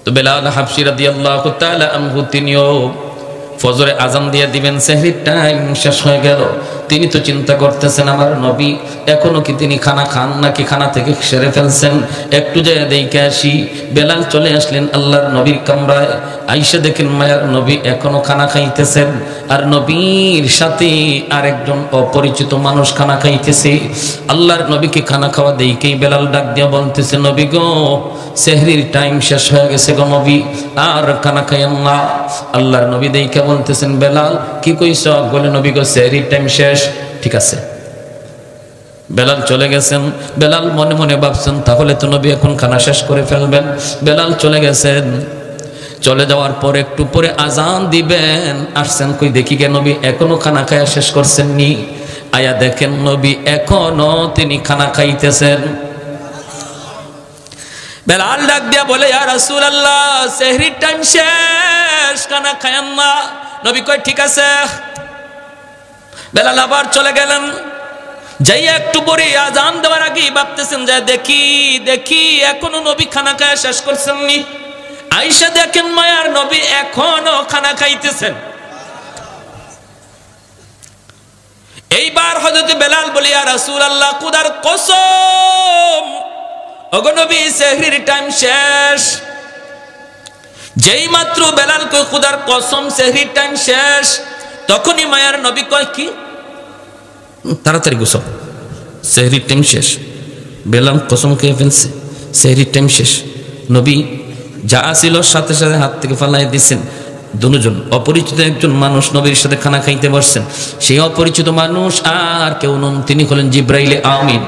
তো বেলাল হাবশী রাদিয়াল্লাহু তাআলা আনহু তিনিও ফজরে আজান দিয়ে দিবেন, সেহরির টাইম শেষ হয়ে গেল। তিনি তো চিন্তা করতেছেন, আমার নবী এখনো কি তিনি খানা খান নাকি খানা থেকে সেরে ফেলছেন, একটু যায় দেখে আসি। বেলাল চলে আসলেন আল্লাহর নবীর কামরায়, আইসা দেখেন মায়ার নবী এখনো খানা খাইতেছেন, আর নবীর সাথে আরেকজন অপরিচিত মানুষ খানা খাইতেছে। আল্লাহর নবীকে খানা খাওয়া দেখেই বেলাল ডাক দিয়া বলতেছে, নবী গো, সেহরির টাইম শেষ হয়ে গেছে গো নবী, আর খানা খাইয়েন না। আল্লাহর নবী দেখে বলতেছেন, বেলাল কি কইছ? বলে, নবী গো, সেহরির টাইম শেষ। ঠিক আছে। বেলাল চলে গেছেন। বেলাল মনে মনে ভাবছেন, তাহলে তো নবী এখন খানা শেষ করে ফেলবেন। বেলাল চলে গেছেন। চলে যাওয়ার পর একটু পরে আজান দিবেন, আসছেন, কই দেখি কে নবী এখনো খানা খায়া শেষ করছেন নি। আয়া দেখেন নবী এখনো তিনি খানা খাইতেছেন। বেলাল ডাক দিয়া বলে, ইয়া রাসূলুল্লাহ, সেহরির টাইম শেষ, খানা খায়ান না। নবী কয়, ঠিক আছে। বেলাল আবার চলে গেলেন। যাই একটু পরে আজান দেওয়ার আগেই ভাবতেছেন, যে দেখি দেখি এখনো নবী খানা খায়া শেষ করছেন নি। আয়েশা দেখেন মায়ার নবী এখনো খানা খাইতেছেন। এইবার হযরত বেলাল বলে, ইয়া রাসূলুল্লাহ, খোদার কসম, ওগো নবী, সেহরির টাইম শেষ। যেই মাত্র বেলাল কয়, খোদার কসম, সেহরির টাইম শেষ, তখনই মায়ার নবী কয়, কি তাড়াতাড়ি গোসো, সেহরির টাইম শেষ। বেলাল কসম খেয়ে ফেলছে, সেহরির টাইম শেষ। নবী যা ছিল সাথে সাথে হাত থেকে ফালাই দিচ্ছেন। দুজন অপরিচিত একজন মানুষ নবীর সাথে খানা খাইতে বসছেন। সেই অপরিচিত মানুষ আর কেউ নন, তিনি হলেন জিব্রাইলে আমিন,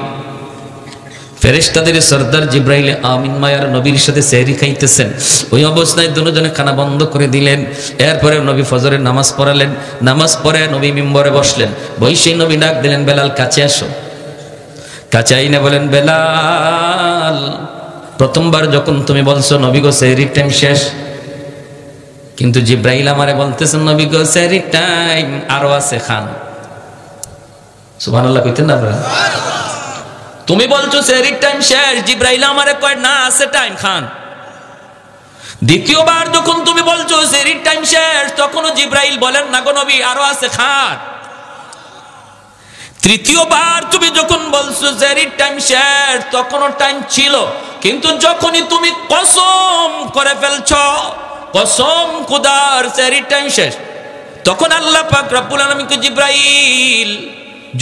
ফেরেশতাদের সরদার জিব্রাইলে আমিন মায়ার নবীর সাথে সেহরি খাইতেছেন। ওই অবস্থায় দুজনে খানা বন্ধ করে দিলেন। এরপরে নবী ফজরের নামাজ পড়ালেন। নামাজ পড়ে নবী মিম্বরে বসলেন। বসে নবী ডাক দিলেন, বেলাল কাছে আসো। কাছে আইনে বলেন, বেলাল, প্রথমবার যখন তুমি বলছো নবী গো সেহরির টাইম শেষ, কিন্তু জিব্রাইল আমারে বলতেছেন, নবী গো সেহরির টাইম আরো আছে, খান। সুবহানাল্লাহ কইতেন না আপনারা? তুমি বলছো সেহরির টাইম শেষ, জিব্রাইল আমারে কয় না, আছে টাইম, খান। দ্বিতীয়বার যখন তুমি বলছো সেহরির টাইম শেষ, তখনও জিব্রাইল বলেন, না গো নবী, আরো আছে, খান। তৃতীয়বার তুমি যখন বলছো সেহরির টাইম শেষ, তখনও টাইম ছিল, কিন্তু যখনই তুমি কসম করে ফেলছো, কসম খুদার সেহরির টাইম শেষ, তখন আল্লাহ পাক রব্বুল আলামিনকে জিবরাইল,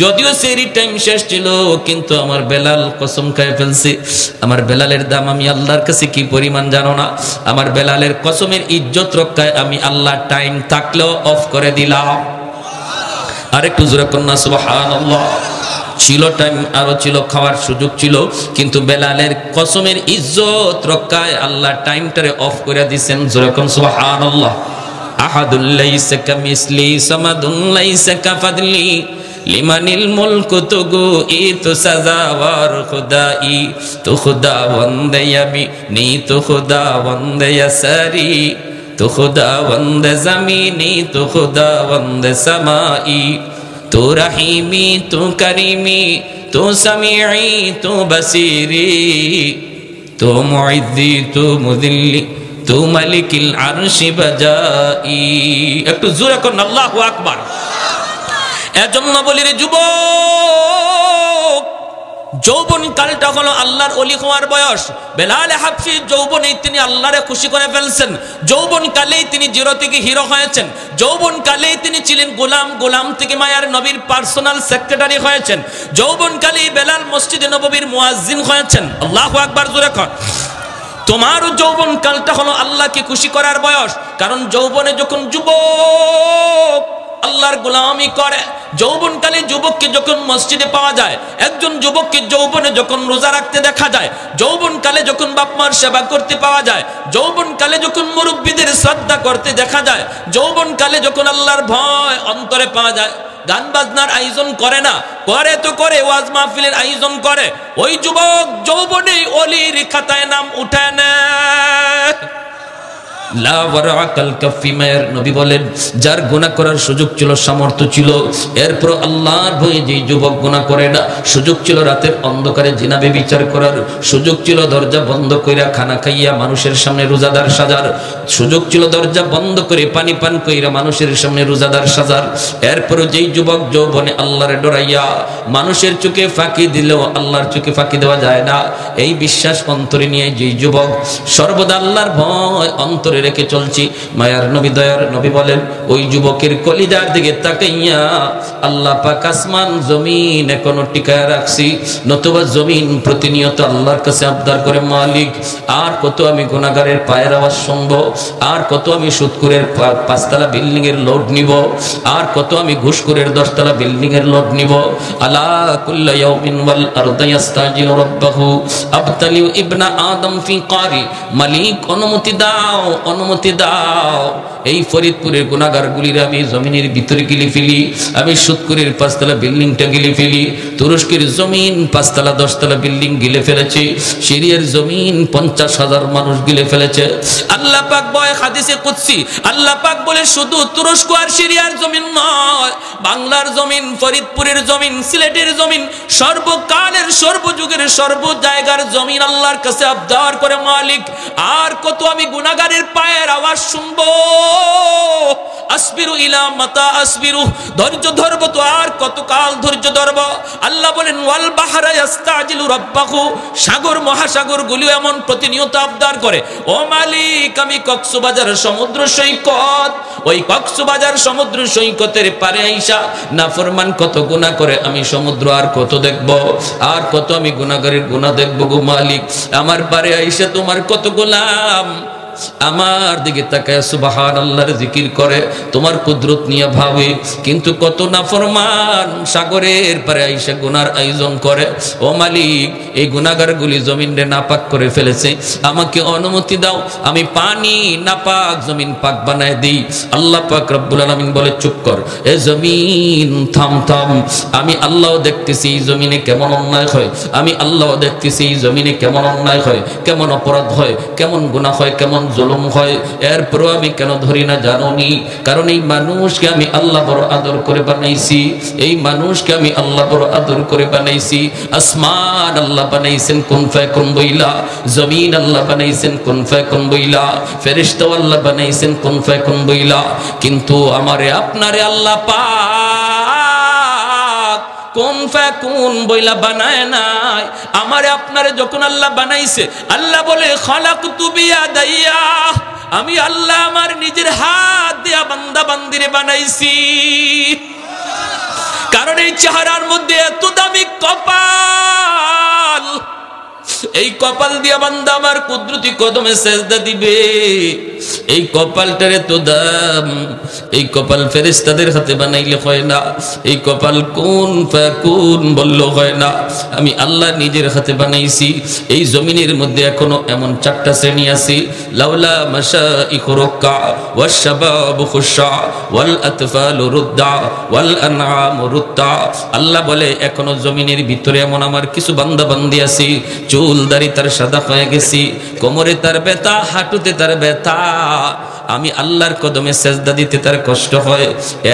যদিও সেহরির টাইম শেষ ছিল কিন্তু আমার বেলাল কসম খেয়ে ফেলছে, আমার বেলালের দাম আমি আল্লাহর কাছে কি পরিমাণ জানো না, আমার বেলালের কসমের ইজ্জত রক্ষায় আমি আল্লাহ টাইম থাকলেও অফ করে দিলাম। আরেকটু জোরে কন্যা সুবহানাল্লাহ। ছিল টাইম, আরো ছিল, খাওয়ার সুযোগ ছিল, কিন্তু বেলালের কসমের ইজ্জত রক্ষায় আল্লাহ টাইমটারে অফ করে দিয়েছেন। জোরে কোন সুবহানাল্লাহ। আহাদুল লাইসা কামিসলি সামাদুন লাইসা কাফাদলি লিমানিল মুলকু তুগু ই তো সাজাওয়ার খুদাই তো খুদা বন্দেয়াবি নি তো খুদা বন্দেয়াসারি তো খুদা বন্দে জমিনি তো খুদা বন্দে সামাই তো রহিমি তো করিমি তো সামিঈ তো বসিরি তো মুইদ্দি তো মুদিল্লি তো মালিকিল আরশি বাজাই। একটু জোরে করুন আল্লাহু আকবার। এজন্য বলি রে যুবক, যৌবন কালটা হলো আল্লাহর ওলি হওয়ার বয়স। বেলাল হাবশী যৌবনেই তিনি আল্লাহরে খুশি করে ফেলছেন, যৌবন কালেই তিনি জিরো থেকে হিরো হয়েছেন, যৌবন কালেই তিনি ছিলেন গোলাম, গোলাম থেকে মায়ার নবীর পার্সোনাল সেক্রেটারি হয়েছেন, যৌবন কালেই বেলাল মসজিদে নববীর মুয়াজ্জিন হয়েছেন। আল্লাহু আকবার জোরে কর। তোমারও যৌবন কালটা হলো আল্লাহকে খুশি করার বয়স, কারণ যৌবনে যখন যুবক আল্লাহর গোলামি করে, যৌবনকালে যুবককে যখন মসজিদে পাওয়া যায়, একজন যুবককে যৌবনে যখন রোজা রাখতে দেখা যায়, যৌবনকালে যখন বাপ মার সেবা করতে পাওয়া যায়, যৌবনকালে যখন মুরব্বীদের শ্রদ্ধা করতে দেখা যায়, যৌবনকালে যখন আল্লাহর ভয় অন্তরে পাওয়া যায়, গান বাজনার আয়োজন করে না, করে তো করে ওয়াজ মাহফিলের আয়োজন করে, ওই যুবক যৌবনে ওলির খাতায় নাম উঠে নেয়। লা ওয়ারাকাল কাফি, মায়ের নবী বলেন যার গুনাহ করার সুযোগ ছিল, সামর্থ্য ছিল, এরপর আল্লাহর ভয়ে যে যুবক গুনাহ করে না, সুযোগ ছিল রাতের অন্ধকারে জিনা ব্যভিচার করার, সুযোগ ছিল দরজা বন্ধ কইরা খানা খাইয়া মানুষের সামনে রোজাদার সাজার, সুযোগ ছিল দরজা বন্ধ করে পানি পান কইরা মানুষের সামনে রোজাদার সাজার, এরপর যেই যুবক যৌবনে আল্লাহরে ডরাইয়া মানুষের চোখে ফাঁকি দিলেও আল্লাহর চোখে ফাঁকি দেওয়া যায় না, এই বিশ্বাস অন্তরে নিয়ে যেই যুবক সর্বদা আল্লাহর ভয় অন্তরে রেখে চলছি, মায়ার নবী দয়ার নবী বলেন ওই যুবকের কলিজার দিকে তাকাইয়া আল্লাহ পাক আসমান জমিন এখনো টিকায় রাখছি, নতুবা জমিন প্রতিনিয়ত আল্লাহর কাছে আবদার করে মালিক আর কত আমি গুনাহগারের পায়ের আওয়াজ শুনবো, আর কত আমি সুদখোরের 5তলা বিল্ডিং এর লোড নিব, আর কত আমি ঘুষখোরের 10তলা বিল্ডিং এর লোড নিব। আলা কুল্লা ইয়াউমিন ওয়াল আরদু ইস্তাজিলু রাব্বাহু আবতালি ইবনা আদম ফি কারি, মালিক অনুমতি দাও, অনুমতি দাও, এই ফরিদপুরের গুনাহগারগুলির আমি জমিনের ভিতরে গিলে ফেলি, আমি সুদখোরের 5তলা বিল্ডিংটা গিলে ফেলি, তুরস্কের জমিন 5তলা 10তলা বিল্ডিং গিলে ফেলেছে, সিরিয়ার জমিন 50,000 মানুষ গিলে ফেলেছে। আল্লাহ পাক বলে হাদিসে কুদসি, আল্লাহ পাক বলে শুধু তুরস্ক আর সিরিয়ার জমিন নয়, বাংলার জমিন, ফরিদপুরের জমিন, সিলেটের জমিন, সর্বকালের সর্বযুগের সর্ব জায়গার জমিন আল্লাহর কাছে আবদার করে মালিক আর কত আমি গুনাহগারের পায়ের আওয়াজ শুনবো, আসবিরু ইলা মাতা আসবিরু, ধৈর্য ধরবো তো আর কতকাল ধৈর্য ধরবো। আল্লাহ বলেন ওয়াল বাহরা ইস্তাজিলু রাব্বাহু, সাগর মহাসাগর গুলি এমন প্রতিনিয়ত আবদার করে ও মালিক আমি কক্সবাজার সমুদ্র সৈকত, ওই কক্সবাজার সমুদ্র সৈকতের পারে আইসা নাফরমান কত গুনাহ করে, আমি সমুদ্র আর কত দেখব, আর কত আমি গুনাহগারের গুনাহ দেখব গো মালিক, আমার পারে আইসা তোমার কত গোলাম আমার দিকে তাকায় সুবহানাল্লাহর জিকির করে, তোমার কুদরত নিয়ে ভাবে, কিন্তু কত নাফরমান সাগরের পারে আইসা গুনার আয়োজন করে। ও মালিক এই গুনাহগারগুলি জমিনে নাপাক করে ফেলেছে, আমাকে অনুমতি দাও আমি পানি নাপাক জমিন পাক বানায় দিই। আল্লাহ পাক রব্বুল আলামিন বলে চুপ কর, এ জমিন থাম থাম, আমি আল্লাহ দেখতেছি এই জমিনে কেমন অন্যায় হয়, আমি আল্লাহ দেখতেছি এই জমিনে কেমন অন্যায় হয়, কেমন অপরাধ হয়, কেমন গুনাহ হয়, কেমন জুলুম হয়, এরপরও আমি কেন ধরি না জানোনি? কারণ এই মানুষকে আমি আল্লাহ বড় আদর করে বানাইছি, এই মানুষকে আমি আল্লাহ বড় আদর করে বানাইছি। আসমান আল্লাহ বানাইছেন কুন ফায়াকুন বইলা, জমিন আল্লাহ বানাইছেন কুন ফায়াকুন বইলা, ফেরেশতা আল্লাহ বানাইছেন কুন ফায়াকুন বইলা, কিন্তু আমারে আপনারে আল্লাহ পাক কোন ফাকুন বইলা বানায় নাই। আমারে আপনারে যখন আল্লাহ বানাইছে, আল্লাহ বলে খালাকতু বিয়াদাইয়া, আমি আল্লাহ আমার নিজের হাত দিয়া বান্দা বান্দিরে বানাইছি। কারণ এই চেহারার মধ্যে এত দামি কপাল, এই কপাল দিয়া বান্দা আমার কুদরতি কদমে সেজদা দিবে। এই কপালটার এত দাম, এই কপাল ফেরেশতাদের হাতে বানাইলে হয় না, এই কপাল কোন ফাকুন বললে হয় না, আমি আল্লাহ নিজের হাতে বানাইছি। এই জমিনের মধ্যে এখনো এমন 4টা শ্রেণী আছে, লাউলা মাশাইখু রুক্কা ওয়াশ শাবাবু খুশা ওয়াল আতফালু রুদ্দা ওয়াল আনআমু রুত্তা। আল্লাহ বলে এখনো জমিনের ভিতরে এমন আমার কিছু বান্দা বান্দি আছে, চুল দাড়ি তার সাদা হয়ে গেছি, কোমরে তার ব্যথা, হাঁটুতে তার ব্যথা, আমি আল্লাহর কদমে সেজদা দিতে তার কষ্ট হয়,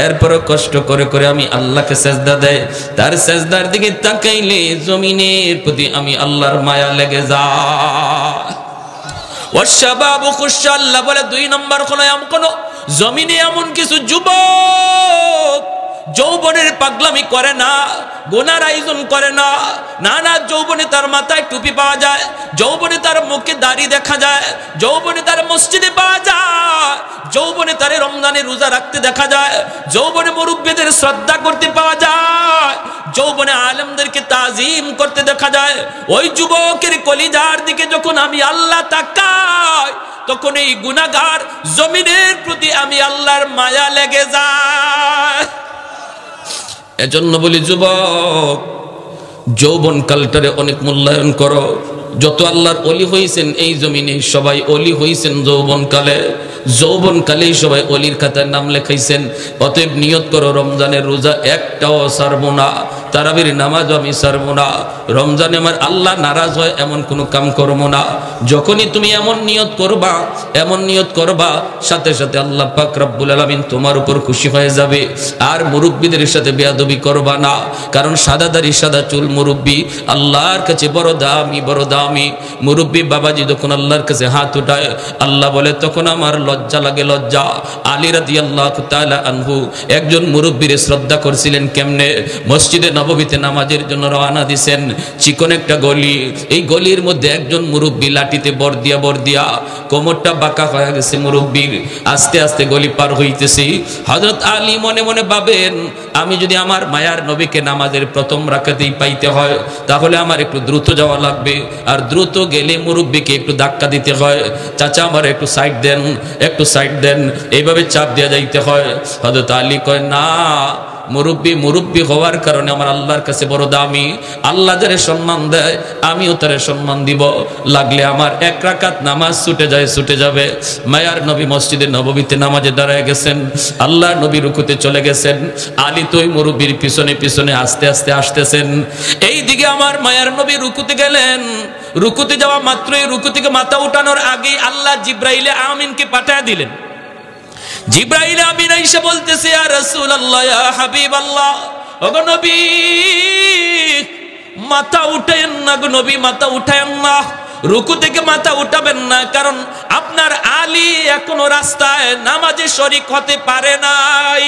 এরপরও কষ্ট করে করে আমি আল্লাহকে সেজদা দেয়। তার সেজদার দিকে তাকাইলে জমিনের প্রতি আমি আল্লাহর মায়া লেগে যায়। ওয়াশাবাবু খুশা, আল্লাহ বলে 2 নম্বর কোন জমিনে এমন কিছু যুবক যৌবনের পাগলামি করে না, গুনার আয়োজন করে না, না যৌবনে তার মাথায় টুপি পাওয়া যায়, যৌবনে তার মুখে দাড়ি দেখা যায়, যৌবনে তার মসজিদে পাওয়া যায়, যৌবনে তার রমজানে রোজা রাখতে দেখা যায়, যৌবনে মুরব্বিদের শ্রদ্ধা করতে পাওয়া যায়, যৌবনে আলেমদেরকে তাজিম করতে দেখা যায়। ওই যুবকের কলিজার দিকে যখন আমি আল্লাহ তাকাই, তখন এই গুনাহগার জমিনের প্রতি আমি আল্লাহর মায়া লেগে যায়। এজন্য বলি যুবক, যৌবন কালটারে অনেক মূল্যায়ন করো। যত আল্লাহর ওলি হয়েছেন এই জমিনে সবাই ওলি হয়েছেন যৌবনকালে, যৌবনকালেই সবাই ওলির খাতায় নাম লেখাইছেন। অতএব নিয়ত করো রমজানের রোজা একটাও ছাড়বো না, তারাবির নামাজও আমি ছাড়বো না, রমজানে আমার আল্লাহ নারাজ হয় এমন কোনো কাম করবো না। যখনই তুমি এমন নিয়ত করবা, এমন নিয়ত করবা, সাথে সাথে আল্লাহ পাক রব্বুল আলামিন তোমার উপর খুশি হয়ে যাবে। আর মুরব্বীদের সাথে বেয়াদবি করবা না, কারণ সাদা দাড়ি সাদা চুল মুরব্বী আল্লাহর কাছে বড় দামি, বড় দামি। মুরব্বী বাবাজি যখন আল্লাহর কাছে হাত উঠায়, আল্লাহ বলে তখন আমার লজ্জা লাগে, লজ্জা। আলী রাদিয়াল্লাহু তাআলা আনহু একজন মুরব্বীরে শ্রদ্ধা করছিলেন কেমনে? মসজিদে নববীতে নামাজের জন্য রওনা দিয়েছেন, চিকন একটা গলি, এই গলির মধ্যে একজন মুরব্বী লাঠিতে বর দিয়া কোমরটা বাঁকা হয়ে গেছে মুরব্বীর, আস্তে আস্তে গলি পার হইতেছি। হযরত আলী মনে মনে ভাবেন, আমি যদি আমার মায়ার নবীকে নামাজের প্রথম রাকাতেই পাইতে হয় তাহলে আমার একটু দ্রুত যাওয়া লাগবে, আর দ্রুত গেলে মুরব্বীকে একটু ধাক্কা দিতে হয়, চাচা আমার একটু সাইড দেন, একটু সাইড দেন, এইভাবে চাপ দেওয়া যাইতে হয়। হযরত আলী কয় না, মুরব্বী হওয়ার কারণে আমার আল্লাহর কাছে বড় দামি, আল্লাহ যারে সম্মান দেয় আমিও তারে সম্মান দিব, লাগলে আমার 1 রাকাত নামাজ ছুটে যাবে। মায়ার নবী মসজিদে নববীতে নামাজে দাঁড়ায় গেছেন, আল্লাহর নবী রুকুতে চলে গেছেন, আলী তো ওই মুরব্বীর পিছনে পিছনে আস্তে আস্তে আসতেছেন। এইদিকে আমার মায়ার নবী রুকুতে গেলেন, রুকুতে যাওয়া মাত্রই রুকু থেকে মাথা উঠানোর আগেই আল্লাহ জিব্রাইলে আমিনকে পাঠিয়ে দিলেন। জিব্রাইল আমিন এসে বলতেছে, ইয়া রাসূলুল্লাহ, ইয়া হাবিবাল্লাহ, ওগো নবী মাথা উঠায়েন না, গো নবী মাথা উঠায়েন না, রুকু থেকে মাথা উঠাবেন না, কারণ আপনার আলী এখনো রাস্তায় নামাজে শরীক হতে পারে নাই।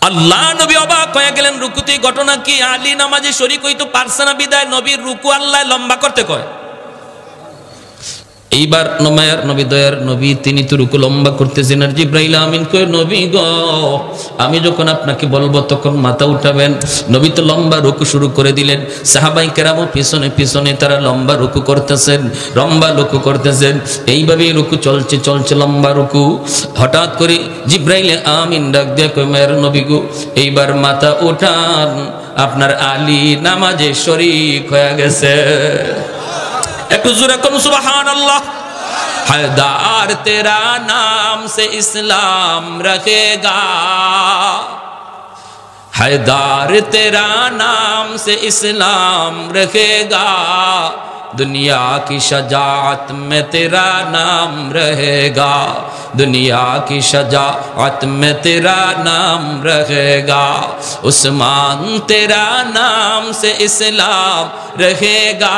আল্লাহ নবী অবাক হয়ে গেলেন, রুকুতে ঘটনা কি? আলী নামাজে শরীক হইতে পারছে না বিদায় নবীর রুকু আল্লাহ লম্বা করতে কয়। এইবার মায়ার নবী দয়ার নবী তিনি তো রুকু লম্বা করতেছেন, আর জিব্রাইল আমিন কয়, নবী গো আমি যখন আপনাকে বলবো তখন মাথা উঠাবেন। নবী তো লম্বা রুকু শুরু করে দিলেন, সাহাবাই কেরামও পিছনে পিছনে তারা লম্বা রুকু করতেছেন, লম্বা রুকু করতেছেন, এইভাবেই রুকু চলছে লম্বা রুকু। হঠাৎ করে জিব্রাইল আমিন ডাক দিয়ে কয়, মায়ের নবী গো এইবার মাথা উঠান, আপনার আলী নামাজে শরীক হয়ে গেছে। একটু জোরে কোন সুবহানাল্লাহ। हैदार तेरा नाम से इस्लाम रखेगा, हैदार तेरा नाम से इस्लाम रखेगा, दुनिया की शजाअत में तेरा नाम रहेगा, दुनिया की शजाअत में तेरा नाम रहेगा, उस्मान तेरा नाम से इस्लाम रहेगा,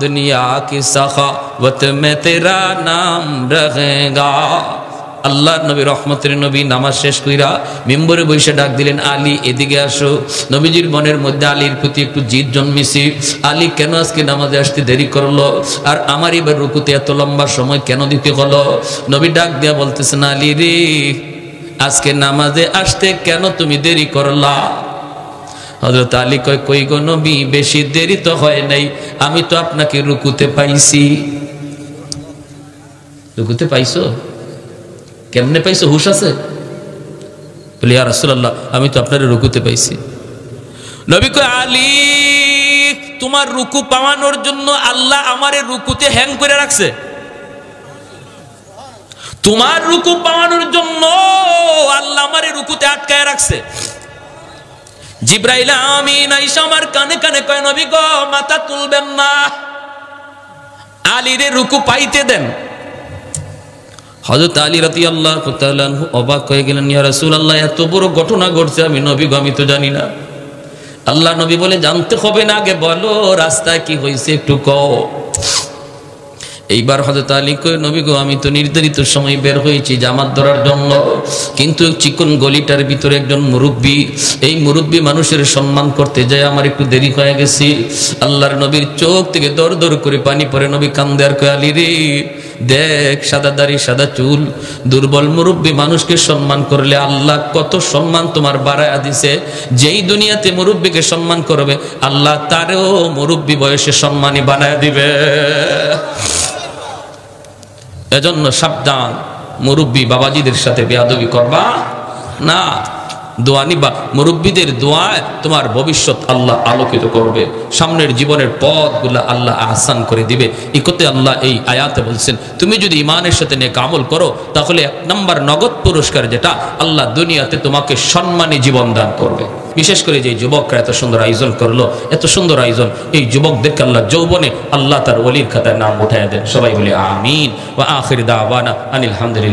दुनिया की सखावत में तेरा नाम रहेगा। আল্লাহ নবী রহমতের নবী নামাজ শেষ কইরা মিম্বরে বসে ডাক দিলেন, আলী এদিকে আসো। নবীজির মনের মধ্যে আলীর প্রতি একটু জিদ জন্মেছে। আলী কেন আজকে নামাজে আসতে দেরি করলো, আর আমার এবার রুকুতে এত লম্বা সময় কেন দিতে হলো? নবী ডাক দিয়া বলতেছেন, আলী রে, আজকে নামাজে আসতে কেন তুমি দেরি করলা? হযরত আলী কয়, কই গো নবী, বেশি দেরি তো হয় নাই, আমি তো আপনাকে রুকুতে পাইছি। রুকুতে পাইছো? কেমনে পাইছো, হুশ আছে? বলি, ইয়া রাসূলুল্লাহ, আমি তো আপনার রুকুতে পাইছি। নবী কয়, আলী, তোমার রুকু পাওয়ানোর জন্য আল্লাহ আমারে রুকুতে হ্যাং করে রাখছে। তোমার রুকু পাওয়ানোর জন্য আল্লাহ আমারে রুকুতে আটকায় রাখছে। জিবরাইল আমিন আইসা আমার কানে কানে কয়, নবী গো, মাথা তুলবেন না, আলীরে রুকু পাইতে দেন। হযরত আলী রাদিয়াল্লাহু তাআলা আনহু অবাক হয়ে গেলেন, ইয়া রাসূলুল্লাহ, এত বড় ঘটনা ঘটছে, আমি নবী গো, আমি তো জানি না। আল্লাহ নবী বলে, জানতে হবে না, আগে বলো রাস্তায় কি হয়েছে একটু কও। এইবার হযরত আলী কয়, নবী গো, আমি তো নির্ধারিত সময় বের হয়েছি জামাত ধরার জন্য, কিন্তু চিকন গলিটার ভিতরে একজন মুরব্বী, এই মুরব্বী মানুষের সম্মান করতে যায় আমার একটু দেরি হয়ে গেছে। আল্লাহর নবীর চোখ থেকে দর দর করে পানি পড়ে। নবী কান্দে আর কয়, আলী রে, দেখ, সাদা দাড়ি সাদা চুল, দুর্বল মুরব্বী মানুষকে সম্মান করলে আল্লাহ কত সম্মান তোমার বাড়ায়া দিছে। যেই দুনিয়াতে মুরব্বীকে সম্মান করবে, আল্লাহ তারেও মুরব্বী বয়সে সম্মানী বানায় দিবে। এজন্য সাবধান, মুরব্বী বাবাজিদের সাথে বেয়াদবি করবা না। দোয়া নিবা, মুরব্বীদের দোয়ায় তোমার ভবিষ্যৎ আল্লাহ আলোকিত করবে, সামনের জীবনের পথগুলো আল্লাহ আহসান করে দিবে। ইকতে আল্লাহ এই আয়াতে বলছেন, তুমি যদি ইমানের সাথে নেক আমল করো, তাহলে 1 নম্বর নগদ পুরস্কার যেটা, আল্লাহ দুনিয়াতে তোমাকে সম্মানী জীবন দান করবে। বিশেষ করে যে যুবকরা এত সুন্দর আয়োজন করলো, এত সুন্দর আয়োজন, এই যুবকদেরকে আল্লাহ যৌবনে আল্লাহ তার ওলির খাতায় নাম উঠায় দেন। সবাই বলে আমিন। ওয়া আখির দাওয়ানা আনিল হামদুলিল্লাহ।